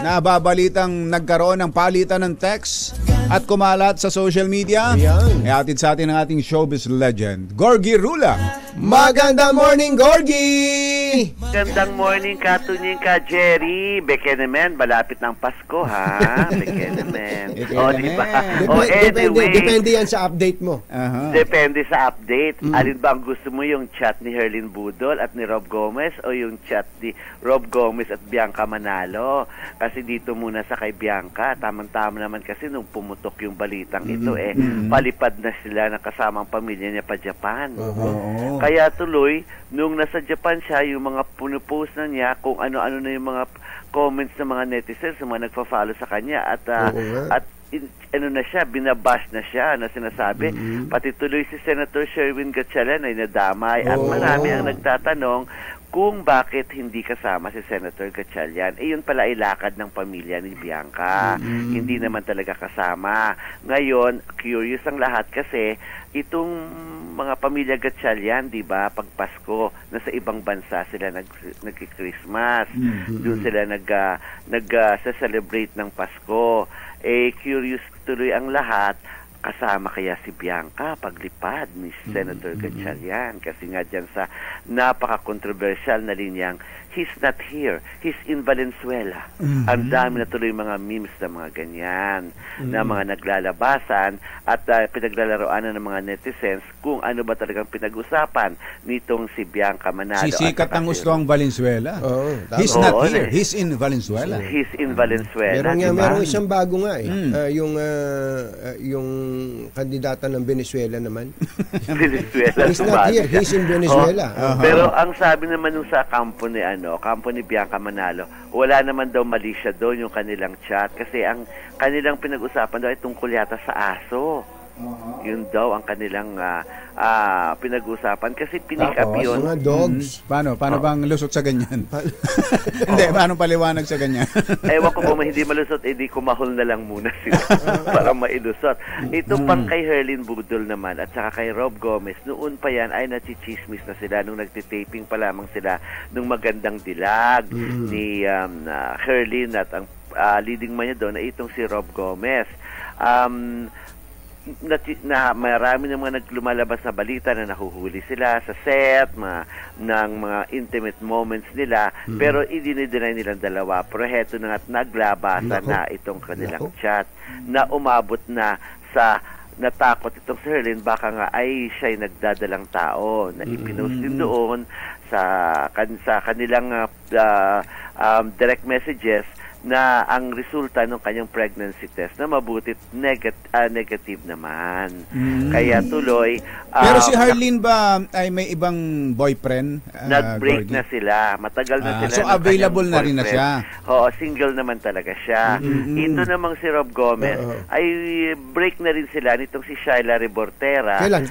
nababalitang nagkaroon ng palitan ng text at kumalat sa social media? Ihatid sa atin ang ating showbiz legend, Gorgie Rula. Magandang morning, Gorgie! Magandang morning, Katunying ka, Jerry. Bekenemen, malapit ng Pasko, ha? Bekenemen. O, diba? O, anyway. Depende yan sa update mo. Depende sa update. Alin ba ang gusto mo, yung chat ni Herlin Budol at ni Rob Gomez o yung chat ni Rob Gomez at Bianca Manalo? Kasi dito muna sa kay Bianca, tamang-tama naman kasi nung pumutok yung balitang ito, palipad na sila ng kasamang pamilya niya pa Japan. Kaya tuloy, nung nasa Japan siya, yung mga punupost na niya, kung ano-ano na yung mga comments ng mga netizens, yung mga nagpa-follow sa kanya, at ano na siya, binabash na siya, na sinasabi, pati tuloy si Senator Sherwin Gatchalian ay nadamay, at marami ang nagtatanong kung bakit hindi kasama si Senator Gatchalian. Yun pala ay lakad ng pamilya ni Bianca. Hindi naman talaga kasama. Ngayon, curious ang lahat kasi itong mga pamilya Gatchalian, di ba, pag Pasko, nasa ibang bansa sila nag-Christmas. Doon sila nag-celebrate ng Pasko. Curious tuloy ang lahat, kasama kaya si Bianca paglipad ni Senator Gatchalian, kasi nga dyan sa napaka-controversial na linyang he's not here. He's in Valenzuela. Ang dami na tuloy mga memes na mga ganyan, na mga naglalabasan at pinaglalaroan ng mga netizens kung ano ba talagang pinag-usapan nitong si Bianca Manalo. Sisikat ang gusto ang Valenzuela. He's not here. He's in Valenzuela. He's in Valenzuela. Merong isang bago nga yung kandidata ng Venezuela naman. Venezuela. He's not here. He's in Venezuela. Pero ang sabi naman nung sa kampo ni Bianca Manalo, wala naman daw mali siya doon yung kanilang chat kasi ang kanilang pinag-usapan daw ay tungkol yata sa aso. Yun daw ang kanilang pinag-usapan kasi pinik up yun. Mga dogs. Paano bang lusot sa ganyan? Hindi, paano paliwanag sa ganyan? Ewan ko kung hindi malusot, di kumahol na lang muna sila para mailusot. Ito pang kay Herlin Budol naman at saka kay Rob Gomez, noon pa yan ay nachichismis na sila nung nagtitaping pa lamang sila nung Magandang Dilag ni Herlin at ang leading man niya doon ay itong si Rob Gomez. Na marami ng mga naglumalabas na balita na nahuhuli sila sa set ng mga intimate moments nila pero i-deny nilang dalawa pero heto na nga't naglabasa na itong kanilang chat na umabot na sa natakot itong si Herlin baka nga ay siya'y nagdadalang tao na ipinost din doon sa kanilang direct messages na ang resulta ng kanyang pregnancy test na mabutit negative naman. Kaya tuloy... Pero si Herlin ba ay may ibang boyfriend? Nag-break na sila. Matagal na sila. So available na rin na siya? Oo, single naman talaga siya. Ito namang si Rob Gomez ay break na rin sila nitong si Shaila Rebortera. Kailan?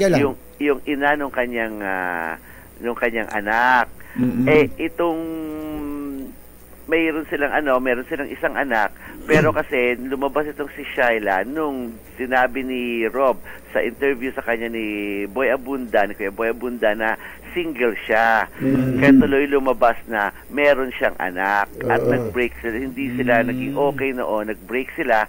Yung ina nung kanyang anak. Itong meron silang isang anak pero kasi lumabas itong si Shaila nung sinabi ni Rob sa interview sa kanya ni Kuya Boy Abunda na single siya. Kaya tuloy lumabas na meron siyang anak at nag-break sila. Hindi sila naging okay noon, nag-break sila.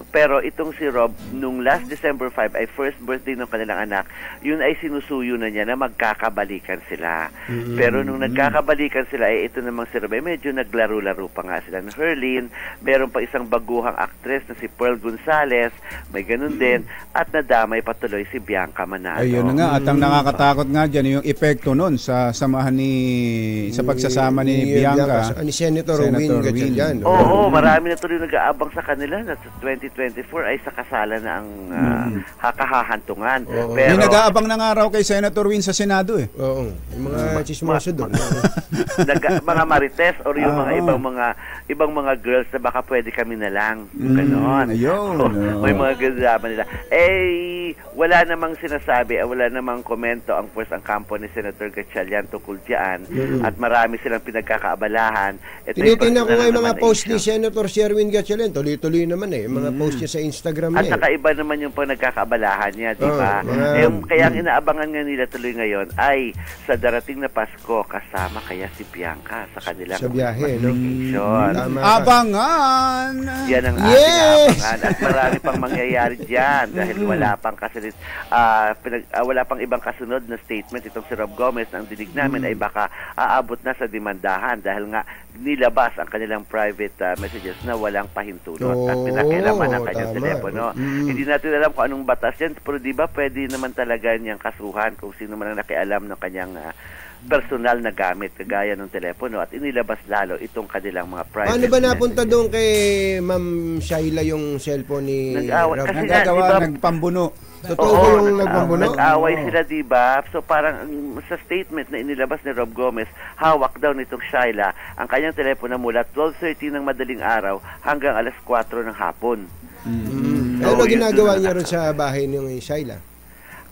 Pero itong si Rob, nung last December 5 ay first birthday ng kanilang anak, yun ay sinusuyo na niya na magkakabalikan sila. Pero nung nagkakabalikan sila, ito namang si Rob, medyo naglaro-laro pa nga sila ng Herlin. Meron pa isang baguhang actress na si Pearl Gonzalez, may ganun din, at nadamay patuloy si Bianca Manalo. Ayun na nga, at ang nakakatakot nga dyan, yung epekto nun sa samahan sa pagsasama ni Bianca. Ni Senator Win. Oo, marami na tuloy nag-aabang sa kanila na 2024 ay sa kasala na ang kahahantungan. Pero may nag-aabang na nga raw kay Senator Win sa Senado eh. Oo, yung mga chismoso doon. Mga marites or yung mga ibang mga girls na baka pwede kami na lang. Ganon. May mga gandama nila. Wala namang sinasabi, wala namang komento ang kampo ni Senator Gatchalian tungkol dyan at marami silang pinagkakaabalahan. Tinitingnan ko nga yung mga post ni Senator Sherwin Gatchalian, tuloy-tuloy naman mga post niya sa Instagram niya. At saka iba naman yung nagkakaabalahan niya, di ba? Kaya ang inaabangan nga nila tuloy ngayon ay sa darating na Pasko kasama kaya si Bianca sa kanilang sa biyahe, Abangan! Yan ang ating abangan at marami pang mangyayari dyan dahil wala pang wala pang ibang kasunod na statement itong si Rob Gomez na ang dinig namin ay baka aabot na sa demandahan dahil nga nilabas ang kanilang private messages na walang pahintulot at pinakialaman ang kanyang telepono. Hindi natin alam kung anong batas yan pero di ba pwede naman talaga niyang kasuhan kung sino man ang nakialam ng kanyang personal na gamit kagaya ng telepono at inilabas lalo itong kanilang mga private Paano ba napunta doon kay Ma'am Shaila yung cellphone ni Rob? Nagagawa, nagpambuno. Totoo yung nagpambuno? Nag-away sila, diba? So parang sa statement na inilabas ni Rob Gomez, hawak daw nitong Shaila ang kanyang telepono mula 12:30 ng madaling araw hanggang alas 4 ng hapon. Ano ginagawa niya ron sa bahay ni Shaila?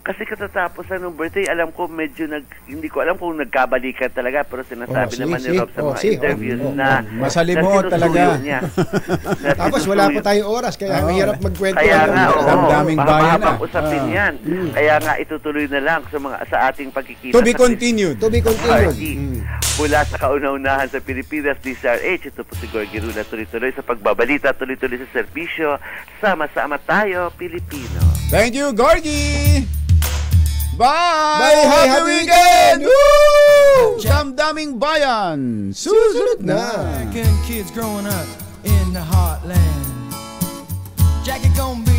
Kasi katatapos ng birthday, alam ko medyo hindi ko alam kung nagkabalikan talaga pero sinasabi naman ni Rob sa mga interviews na masalimot talaga niya. Tapos wala pa tayong oras kaya mahirap magkwento. Kaya nga, daming bayan na. Usapin yan. Kaya nga itutuloy na lang sa ating pagkikita. To be continued. Mula sa kauna-unahan sa Pilipinas, DZRH, ito po si Gorgie Runa, tuloy-tuloy sa pagbabalita, tuloy-tuloy sa serbisyo. Sama-sama tayo, Pilipino. Thank you, Gorgie! Bye! Happy weekend! Woo! Calm down! aming bayan. Susunod na. American kids growing up in the heartland. Jackie gonna